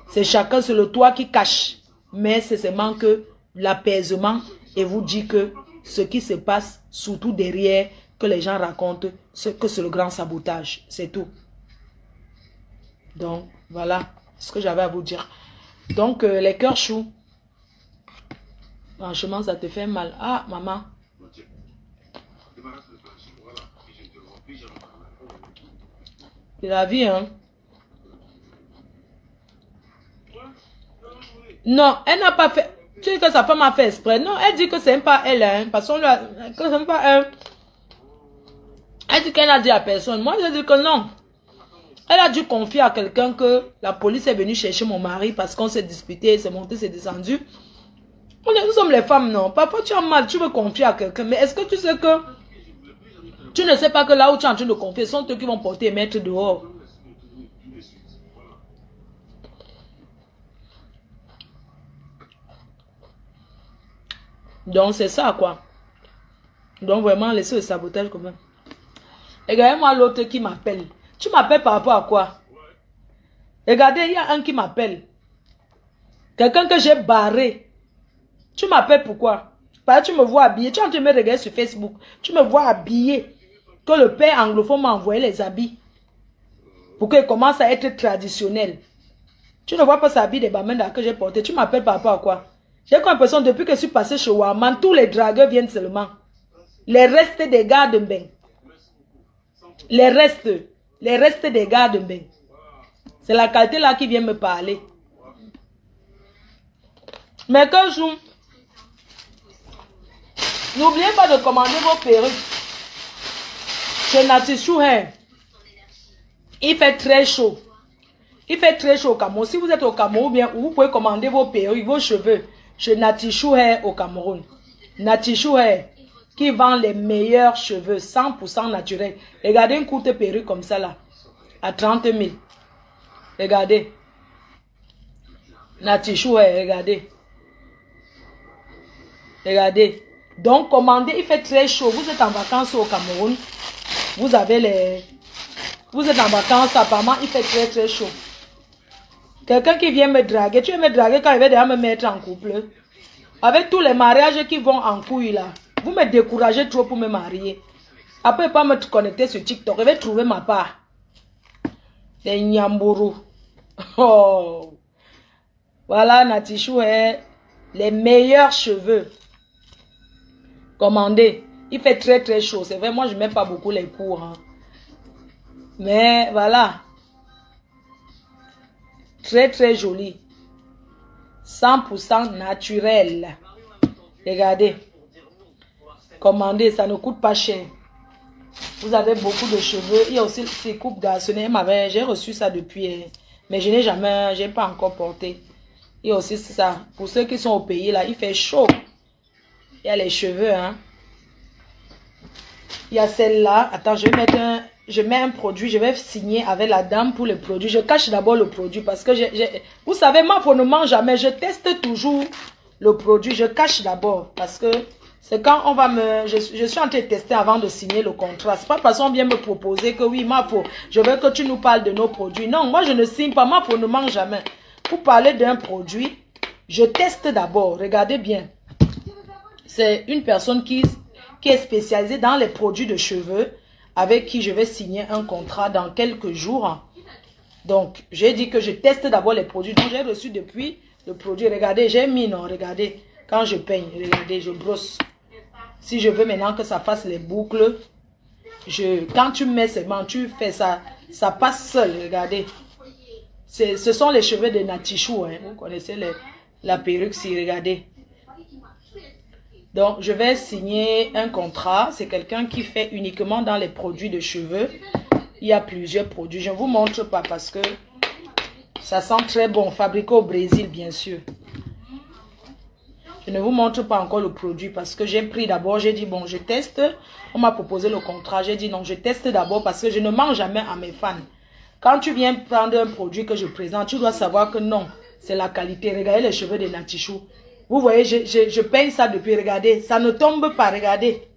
C'est chacun, c'est le toit qui cache. Mais c'est seulement que l'apaisement et vous dit que ce qui se passe, surtout derrière, que les gens racontent, que c'est le grand sabotage. C'est tout. Donc, voilà ce que j'avais à vous dire. Donc, les cœurs choux. Franchement, ça te fait mal. Ah, maman. C'est la vie, hein. Non, elle n'a pas fait... Tu dis que sa femme a fait exprès. Non, elle dit que c'est pas elle, hein. Parce que c'est pas elle. Elle dit qu'elle a dit à personne. Moi, je dis que non. Elle a dû confier à quelqu'un que la police est venue chercher mon mari parce qu'on s'est disputé, c'est monté, c'est descendu. Nous sommes les femmes, non. Parfois, tu as mal, tu veux confier à quelqu'un. Mais est-ce que tu sais que... Tu ne sais pas que là où tu es en train de confier, ce sont eux qui vont porter et mettre dehors. Donc, c'est ça, quoi. Donc, vraiment, laissez le sabotage quand même. Regardez-moi l'autre qui m'appelle. Tu m'appelles par rapport à quoi? Regardez, il y a un qui m'appelle. Quelqu'un que j'ai barré. Tu m'appelles pourquoi? Parce que tu me vois habillé. Tu es en train de me regarder sur Facebook. Tu me vois habillé. Que le père anglophone m'a envoyé les habits. Pour qu'il commence à être traditionnel. Tu ne vois pas ces habits des bamenda que j'ai porté. Tu m'appelles par rapport à quoi? J'ai l'impression depuis que je suis passé chez Warman, tous les dragueurs viennent seulement. Les restes des gars de Mbeng. Les restes des gars de Mbeng. C'est la qualité là qui vient me parler. Mais que je... N'oubliez pas de commander vos perruques. Chez Natichou Hair, il fait très chaud. Il fait très chaud au Cameroun. Si vous êtes au Cameroun, bien, vous pouvez commander vos perruques, vos cheveux chez Natichou Hair au Cameroun. Natichou Hair, qui vend les meilleurs cheveux, 100% naturels. Regardez une courte perruque comme ça là, à 30 000. Regardez. Natichou Hair, regardez. Regardez. Donc, commandez, il fait très chaud. Vous êtes en vacances au Cameroun. Vous avez les... Vous êtes en vacances, apparemment, il fait très très chaud. Quelqu'un qui vient me draguer, tu veux me draguer quand il va déjà me mettre en couple. Avec tous les mariages qui vont en couille là, vous me découragez trop pour me marier. Après, pas me connecter sur TikTok, je vais trouver ma part. Les Nyambourou. Oh. Voilà, Natichou Hair, les meilleurs cheveux. Commandez. Il fait très très chaud. C'est vrai, moi je ne mets pas beaucoup les cours. Hein. Mais voilà. Très très joli. 100% naturel. Regardez. Commandez, ça ne coûte pas cher. Vous avez beaucoup de cheveux. Il y a aussi ces coupes garçonnées. J'ai reçu ça depuis. Mais je n'ai pas encore porté. Il y a aussi ça. Pour ceux qui sont au pays là, il fait chaud. Il y a les cheveux. Hein. Il y a celle-là. Attends, je mets un produit. Je vais signer avec la dame pour le produit. Je cache d'abord le produit parce que vous savez, moi, faut ne mange jamais. Je teste toujours le produit. Je cache d'abord parce que c'est quand on va me... Je suis en train de tester avant de signer le contrat. C'est pas parce qu'on vient me proposer que oui, je veux que tu nous parles de nos produits. Non, moi, je ne signe pas. Moi, faut ne mange jamais. Pour parler d'un produit, je teste d'abord. Regardez bien. C'est une personne qui est spécialisée dans les produits de cheveux avec qui je vais signer un contrat dans quelques jours. Donc, j'ai dit que je teste d'abord les produits. Donc, j'ai reçu depuis le produit. Regardez, j'ai mis, non, regardez. Quand je peigne, regardez, je brosse. Si je veux maintenant que ça fasse les boucles, quand tu mets ces mains, tu fais ça, ça passe seul, regardez. Ce sont les cheveux de Natichou, hein. Vous connaissez la perruque, si, regardez. Donc, je vais signer un contrat. C'est quelqu'un qui fait uniquement dans les produits de cheveux. Il y a plusieurs produits. Je ne vous montre pas parce que ça sent très bon. Fabriqué au Brésil, bien sûr. Je ne vous montre pas encore le produit parce que j'ai pris d'abord. J'ai dit, bon, je teste. On m'a proposé le contrat. J'ai dit, non, je teste d'abord parce que je ne mens jamais à mes fans. Quand tu viens prendre un produit que je présente, tu dois savoir que non, c'est la qualité. Regardez les cheveux de Natichou. Vous voyez, je peigne ça depuis, regardez, ça ne tombe pas, regardez.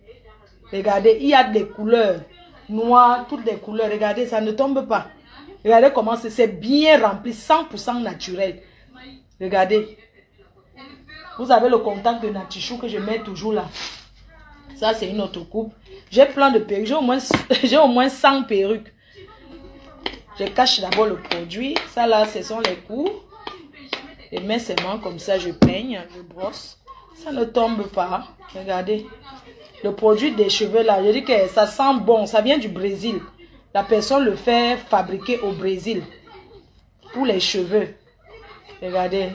Regardez, il y a des couleurs noires, toutes les couleurs, regardez, ça ne tombe pas. Regardez comment c'est bien rempli, 100% naturel. Regardez. Vous avez le contact de Natichou que je mets toujours là. Ça, c'est une autre coupe. J'ai plein de perruques, j'ai au moins 100 perruques. Je cache d'abord le produit. Ça là, ce sont les coups. Je mets ses mains comme ça, je peigne, je brosse. Ça ne tombe pas. Regardez. Le produit des cheveux là, je dis que ça sent bon. Ça vient du Brésil. La personne le fait fabriquer au Brésil. Pour les cheveux. Regardez.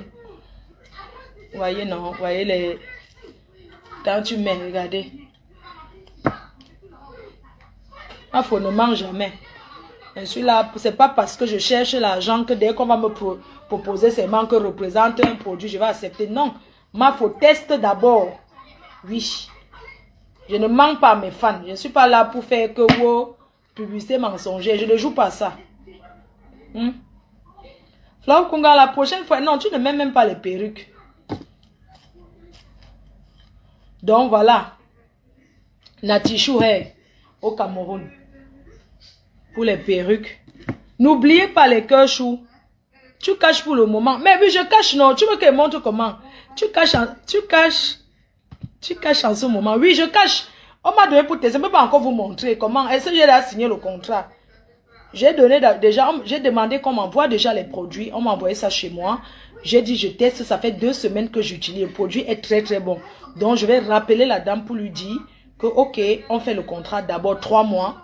Vous voyez, non? Vous voyez les... Quand tu mets, regardez. Il faut ne mange jamais. Je suis là, c'est pas parce que je cherche l'argent que dès qu'on va me proposer ces manques que représente un produit, je vais accepter. Non, il faut tester d'abord. Oui. Je ne manque pas à mes fans. Je ne suis pas là pour faire que wow, publicité mensongère. Je ne joue pas ça. Flau Kunga, la prochaine fois, non, tu ne mets même pas les perruques. Donc voilà. Natichou Hair au Cameroun. Pour les perruques. N'oubliez pas les cœurs choux. Tu caches pour le moment. Mais oui, je cache, non. Tu veux que je montre comment? Tu caches en ce moment. Oui, je cache. On m'a donné pour tester. Je ne peux pas encore vous montrer comment. Est-ce que j'ai déjà signé le contrat? J'ai donné déjà, j'ai demandé qu'on m'envoie déjà les produits. On m'a envoyé ça chez moi. J'ai dit, je teste. Ça fait 2 semaines que j'utilise. Le produit est très, très bon. Donc, je vais rappeler la dame pour lui dire que, ok, on fait le contrat d'abord 3 mois.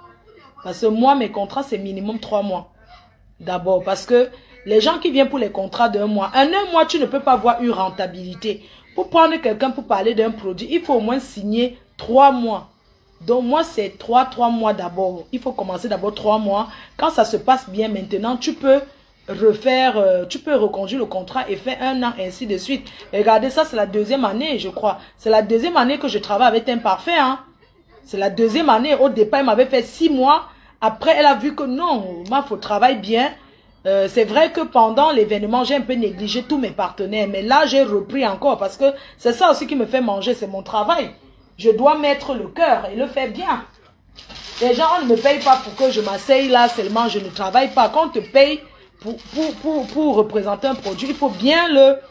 Parce que moi, mes contrats, c'est minimum 3 mois. D'abord, parce que les gens qui viennent pour les contrats d'1 mois, en 1 mois, tu ne peux pas avoir une rentabilité. Pour prendre quelqu'un pour parler d'un produit, il faut au moins signer 3 mois. Donc moi, c'est 3 mois d'abord. Il faut commencer d'abord 3 mois. Quand ça se passe bien maintenant, tu peux refaire, tu peux reconduire le contrat et faire 1 an, ainsi de suite. Et regardez, ça c'est la 2e année, je crois. C'est la 2e année que je travaille avec Imparfait. Hein. C'est la 2e année. Au départ, elle m'avait fait 6 mois. Après, elle a vu que non, moi, il faut travailler bien. C'est vrai que pendant l'événement, j'ai un peu négligé tous mes partenaires. Mais là, j'ai repris encore parce que c'est ça aussi qui me fait manger, c'est mon travail. Je dois mettre le cœur et le faire bien. Les gens ne me payent pas pour que je m'asseye là seulement, je ne travaille pas. Quand on te paye pour représenter un produit, il faut bien le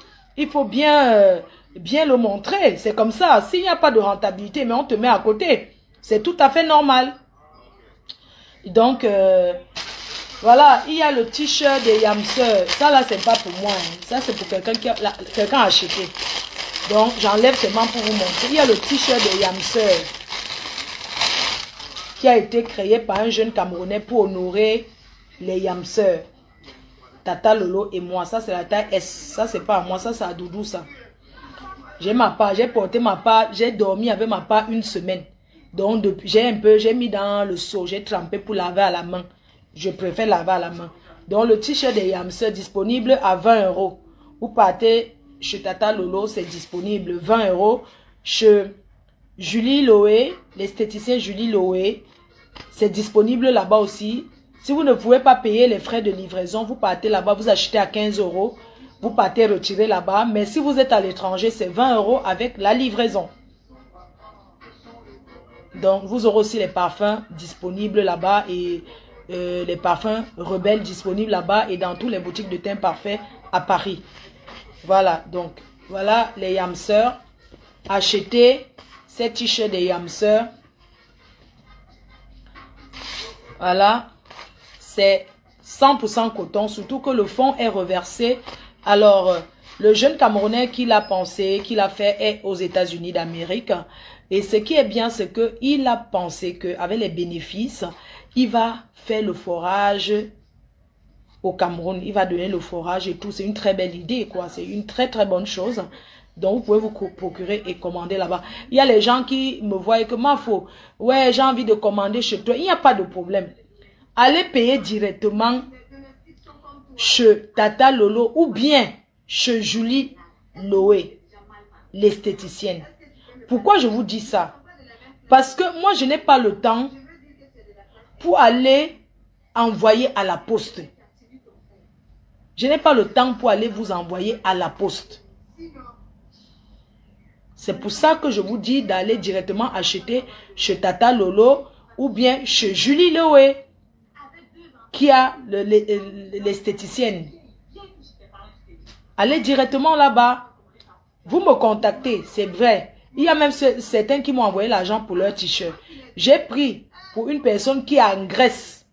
montrer. C'est comme ça. S'il n'y a pas de rentabilité, mais on te met à côté, c'est tout à fait normal. Donc, voilà, il y a le t-shirt des Yamseur. Ça là, c'est pas pour moi. Hein. Ça, c'est pour quelqu'un a acheté. Donc, j'enlève seulement pour vous montrer. Il y a le t-shirt de Yamseur qui a été créé par un jeune Camerounais pour honorer les Yamseur. Tata Lolo et moi. Ça, c'est la taille S. Ça, c'est pas à moi. Ça, c'est à Doudou, ça. J'ai ma part. J'ai porté ma part. J'ai dormi avec ma part 1 semaine. Donc, depuis, j'ai mis dans le seau. J'ai trempé pour laver à la main. Je préfère laver à la main. Donc, le t-shirt des Yamseur disponible à 20 €. Vous partez chez Tata Lolo, c'est disponible 20 €. Chez Julie Loé, l'esthéticienne Julie Loé, c'est disponible là-bas aussi. Si vous ne pouvez pas payer les frais de livraison, vous partez là-bas, vous achetez à 15 €. Vous partez retirer là-bas. Mais si vous êtes à l'étranger, c'est 20 € avec la livraison. Donc, vous aurez aussi les parfums disponibles là-bas et les parfums rebelles disponibles là-bas et dans toutes les boutiques de teint parfait à Paris. Voilà, donc, voilà les Yamseur. Achetez ces t-shirts des Yamseur. Voilà, c'est 100% coton, surtout que le fond est reversé. Alors, le jeune Camerounais qui l'a pensé, qui l'a fait, est aux États-Unis d'Amérique. Et ce qui est bien, c'est qu'il a pensé qu'avec les bénéfices, il va faire le forage au Cameroun. Il va donner le forage et tout. C'est une très belle idée, quoi. C'est une très, très bonne chose. Donc, vous pouvez vous procurer et commander là-bas. Il y a les gens qui me voient et que, ouais, j'ai envie de commander chez toi. Il n'y a pas de problème. Allez payer directement chez Tata Lolo ou bien chez Julie Loé, l'esthéticienne. Pourquoi je vous dis ça? Parce que moi, je n'ai pas le temps pour aller envoyer à la poste. Je n'ai pas le temps pour aller vous envoyer à la poste. C'est pour ça que je vous dis d'aller directement acheter chez Tata Lolo ou bien chez Julie Loé, qui a l'esthéticienne. Allez directement là-bas. Vous me contactez, c'est vrai. Il y a même certains qui m'ont envoyé l'argent pour leur t-shirt. J'ai pris pour une personne qui est en Grèce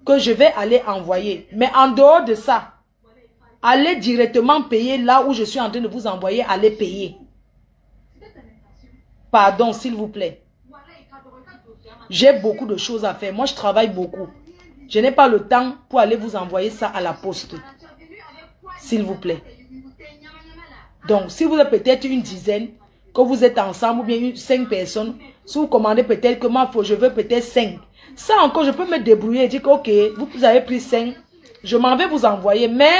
que je vais aller envoyer. Mais en dehors de ça, allez directement payer là où je suis en train de vous envoyer, allez payer. Pardon, s'il vous plaît. J'ai beaucoup de choses à faire. Moi, je travaille beaucoup. Je n'ai pas le temps pour aller vous envoyer ça à la poste. S'il vous plaît. Donc, si vous êtes peut-être une dizaine, que vous êtes ensemble, ou bien 5 personnes, si vous commandez peut-être que moi, je veux peut-être 5. Ça encore, je peux me débrouiller et dire que, ok, vous avez pris 5, je m'en vais vous envoyer. Mais,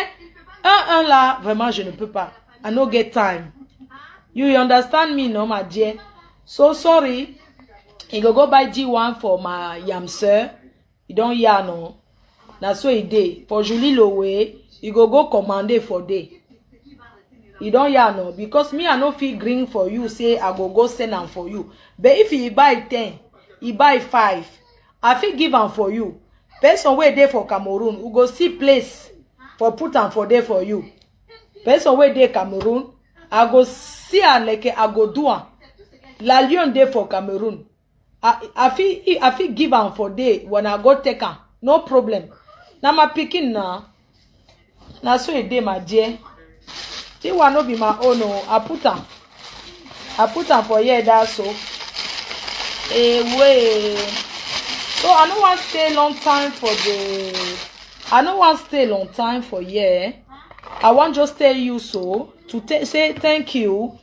un là, vraiment, je ne peux pas. I no get time. You understand me, no, my dear? So, sorry. You go buy G1 for my Yamseur. You don't hear, no. That's what it did. For Julie Lowe, you go command for day. You don't hear, no. Because me, I no feel green for you. Say, I go send them for you. But if you buy 10, you buy 5, I feel give them for you. Person way there for Cameroon, we go see place for put them for there for you. Person way there Cameroon, I go see and like I go do am. La Lyon there for Cameroon. I feel give am for day when I go take am. No problem. Now my picking now. Now so it day, my dear. This one no be my own. No, I put am for here. That's so. Way. So I don't want to stay long time for the. I don't want to stay long time for here. I want just tell you so to say thank you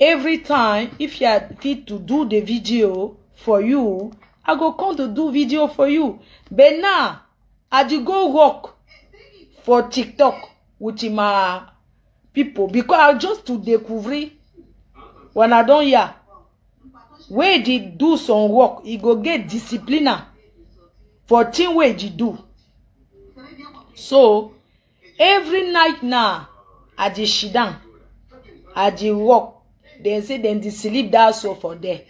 every time if you are fit to do the video for you, I go come to do video for you. But now, I do go work for TikTok with my people because I just to découvrir when I don't hear where they do some work, he go get discipline for thing where they do. So every night now, I just sit down, I just work. Then say then they sleep that so for there.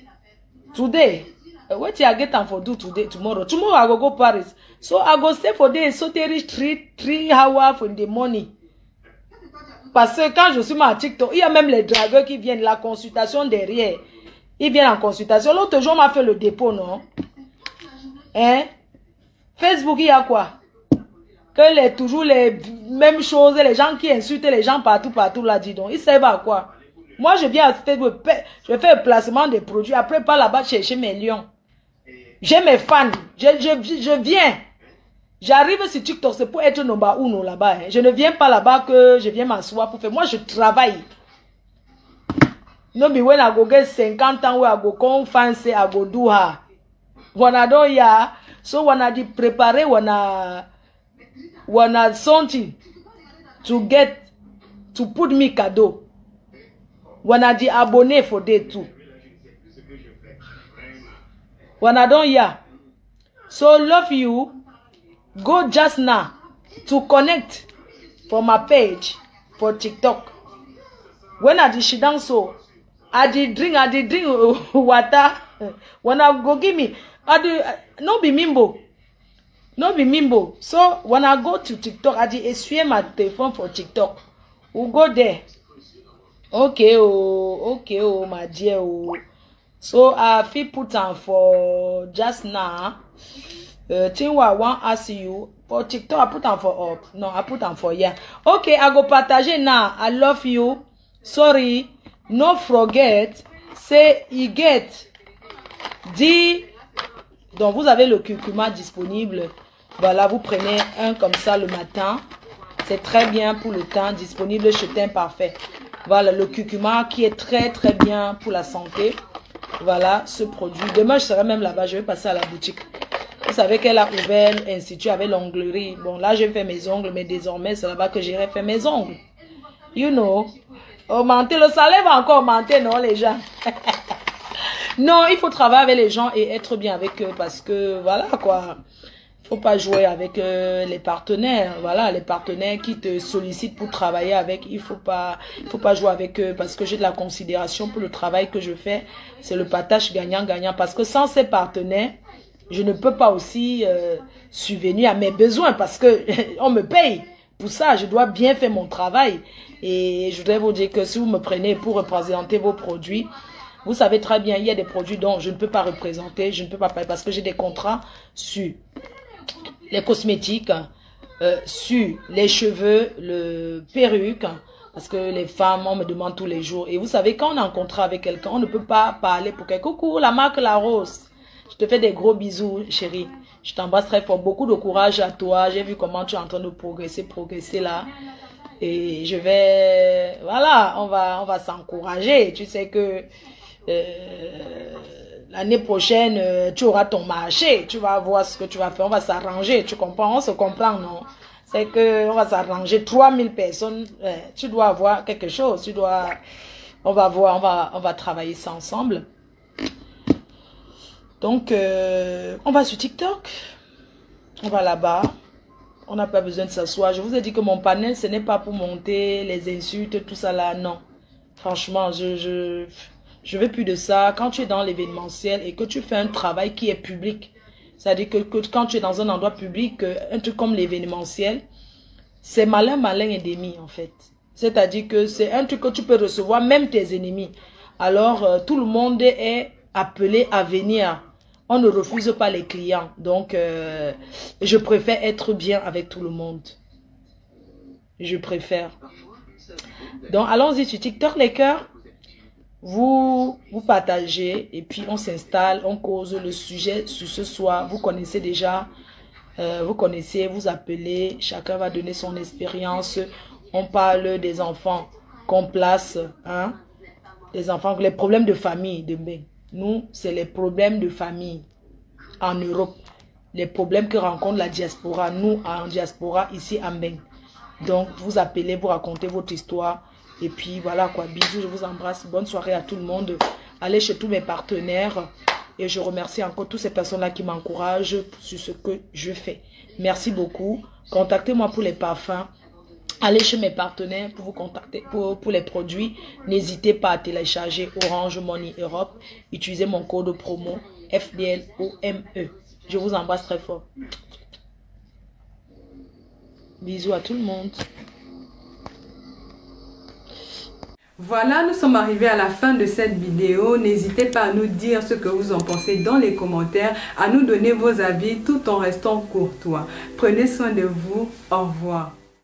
Today, what I get them for do today, tomorrow. Tomorrow I go Paris. So I go stay for there, so they reach 3 hours in the morning. Parce que quand je suis sur TikTok, il y a même les dragueurs qui viennent, la consultation derrière. Ils viennent en consultation. L'autre jour, on m'a fait le dépôt, non? Hein? Facebook, il y a quoi? Que toujours les mêmes choses, les gens qui insultent les gens partout, là, dis donc. Ils savent à quoi? Moi, je viens à Facebook, je fais le placement des produits. Après, pas là-bas chercher mes lions. J'ai mes fans. Je viens. J'arrive sur TikTok, c'est pour être number 1 là-bas. Hein. Je ne viens pas là-bas que je viens m'asseoir pour faire. Moi, je travaille. No be when I go get 50 ans, where I go come fancy, I go do her. When I don't ya, so when I prepare, when I something to get, to put me cadeau. When I di abonné for day too. When I don't ya. So love you. Go just now to connect for my page for TikTok. When I did she dance so, I did drink water. When I go give me, I do no be mimbo. No be mimbo. So when I go to TikTok, I did essuyer my telephone for TikTok. We'll go there. Okay, my dear. Oh. So I feel put on for just now. Thing what I want ask you for TikTok, I put on for up. No, I put on for yeah. Okay, I go partager now. I love you. Sorry, no forget. Say you get dit. Donc vous avez le curcuma disponible. Voilà, vous prenez un comme ça le matin. C'est très bien pour le teint, disponible chez Teint Parfait. Voilà le curcuma qui est très bien pour la santé. Voilà ce produit. Demain je serai même là-bas. Je vais passer à la boutique. Vous savez qu'elle a ouvert l'institut avec l'onglerie. Bon, là, je fais mes ongles, mais désormais, c'est là-bas que j'irai faire mes ongles. You know. Augmenter, le salaire va encore augmenter, non, les gens? Non, il faut travailler avec les gens et être bien avec eux parce que, voilà, quoi. Il ne faut pas jouer avec les partenaires. Voilà, les partenaires qui te sollicitent pour travailler avec. Il faut pas jouer avec eux parce que j'ai de la considération pour le travail que je fais. C'est le partage gagnant-gagnant parce que sans ces partenaires, je ne peux pas aussi subvenir à mes besoins parce que on me paye. Pour ça, je dois bien faire mon travail. Et je voudrais vous dire que si vous me prenez pour représenter vos produits, vous savez très bien, il y a des produits dont je ne peux pas représenter, je ne peux pas payer parce que j'ai des contrats sur les cosmétiques, sur les cheveux, le perruque, parce que les femmes, on me demande tous les jours. Et vous savez, quand on a un contrat avec quelqu'un, on ne peut pas parler pour quelqu'un. Coucou, la marque La Rose. Je te fais des gros bisous, chérie. Je t'embrasse très fort. Beaucoup de courage à toi. J'ai vu comment tu es en train de progresser là. Et je vais... Voilà, on va s'encourager. Tu sais que l'année prochaine, tu auras ton marché. Tu vas voir ce que tu vas faire. On va s'arranger. Tu comprends? On se comprend, non? C'est que on va s'arranger. 3000 personnes. Tu dois avoir quelque chose. Tu dois... On va voir. On va travailler ça ensemble. Donc, on va sur TikTok, on va là-bas, on n'a pas besoin de s'asseoir. Je vous ai dit que mon panel, ce n'est pas pour monter les insultes, tout ça là, non. Franchement, je veux plus de ça. Quand tu es dans l'événementiel et que tu fais un travail qui est public, c'est-à-dire que quand tu es dans un endroit public, un truc comme l'événementiel, c'est malin et demi en fait. C'est-à-dire que c'est un truc que tu peux recevoir, même tes ennemis. Alors, tout le monde est appelé à venir. On ne refuse pas les clients. Donc, je préfère être bien avec tout le monde. Je préfère. Donc, allons-y sur TikTok, les cœurs. Vous partagez et puis on s'installe, on cause le sujet sur ce soir. Vous connaissez déjà, vous appelez, chacun va donner son expérience. On parle des enfants qu'on place, hein, des enfants, les problèmes de famille demain. Nous, c'est les problèmes de famille en Europe. Les problèmes que rencontre la diaspora. Nous, en diaspora, ici à Mbeng. Donc, vous appelez, vous racontez votre histoire. Et puis, voilà quoi. Bisous, je vous embrasse. Bonne soirée à tout le monde. Allez chez tous mes partenaires. Et je remercie encore toutes ces personnes-là qui m'encouragent sur ce que je fais. Merci beaucoup. Contactez-moi pour les parfums. Allez chez mes partenaires pour vous contacter pour les produits. N'hésitez pas à télécharger Orange Money Europe. Utilisez mon code promo FBLOME. Je vous embrasse très fort. Bisous à tout le monde. Voilà, nous sommes arrivés à la fin de cette vidéo. N'hésitez pas à nous dire ce que vous en pensez dans les commentaires, à nous donner vos avis tout en restant courtois. Prenez soin de vous. Au revoir.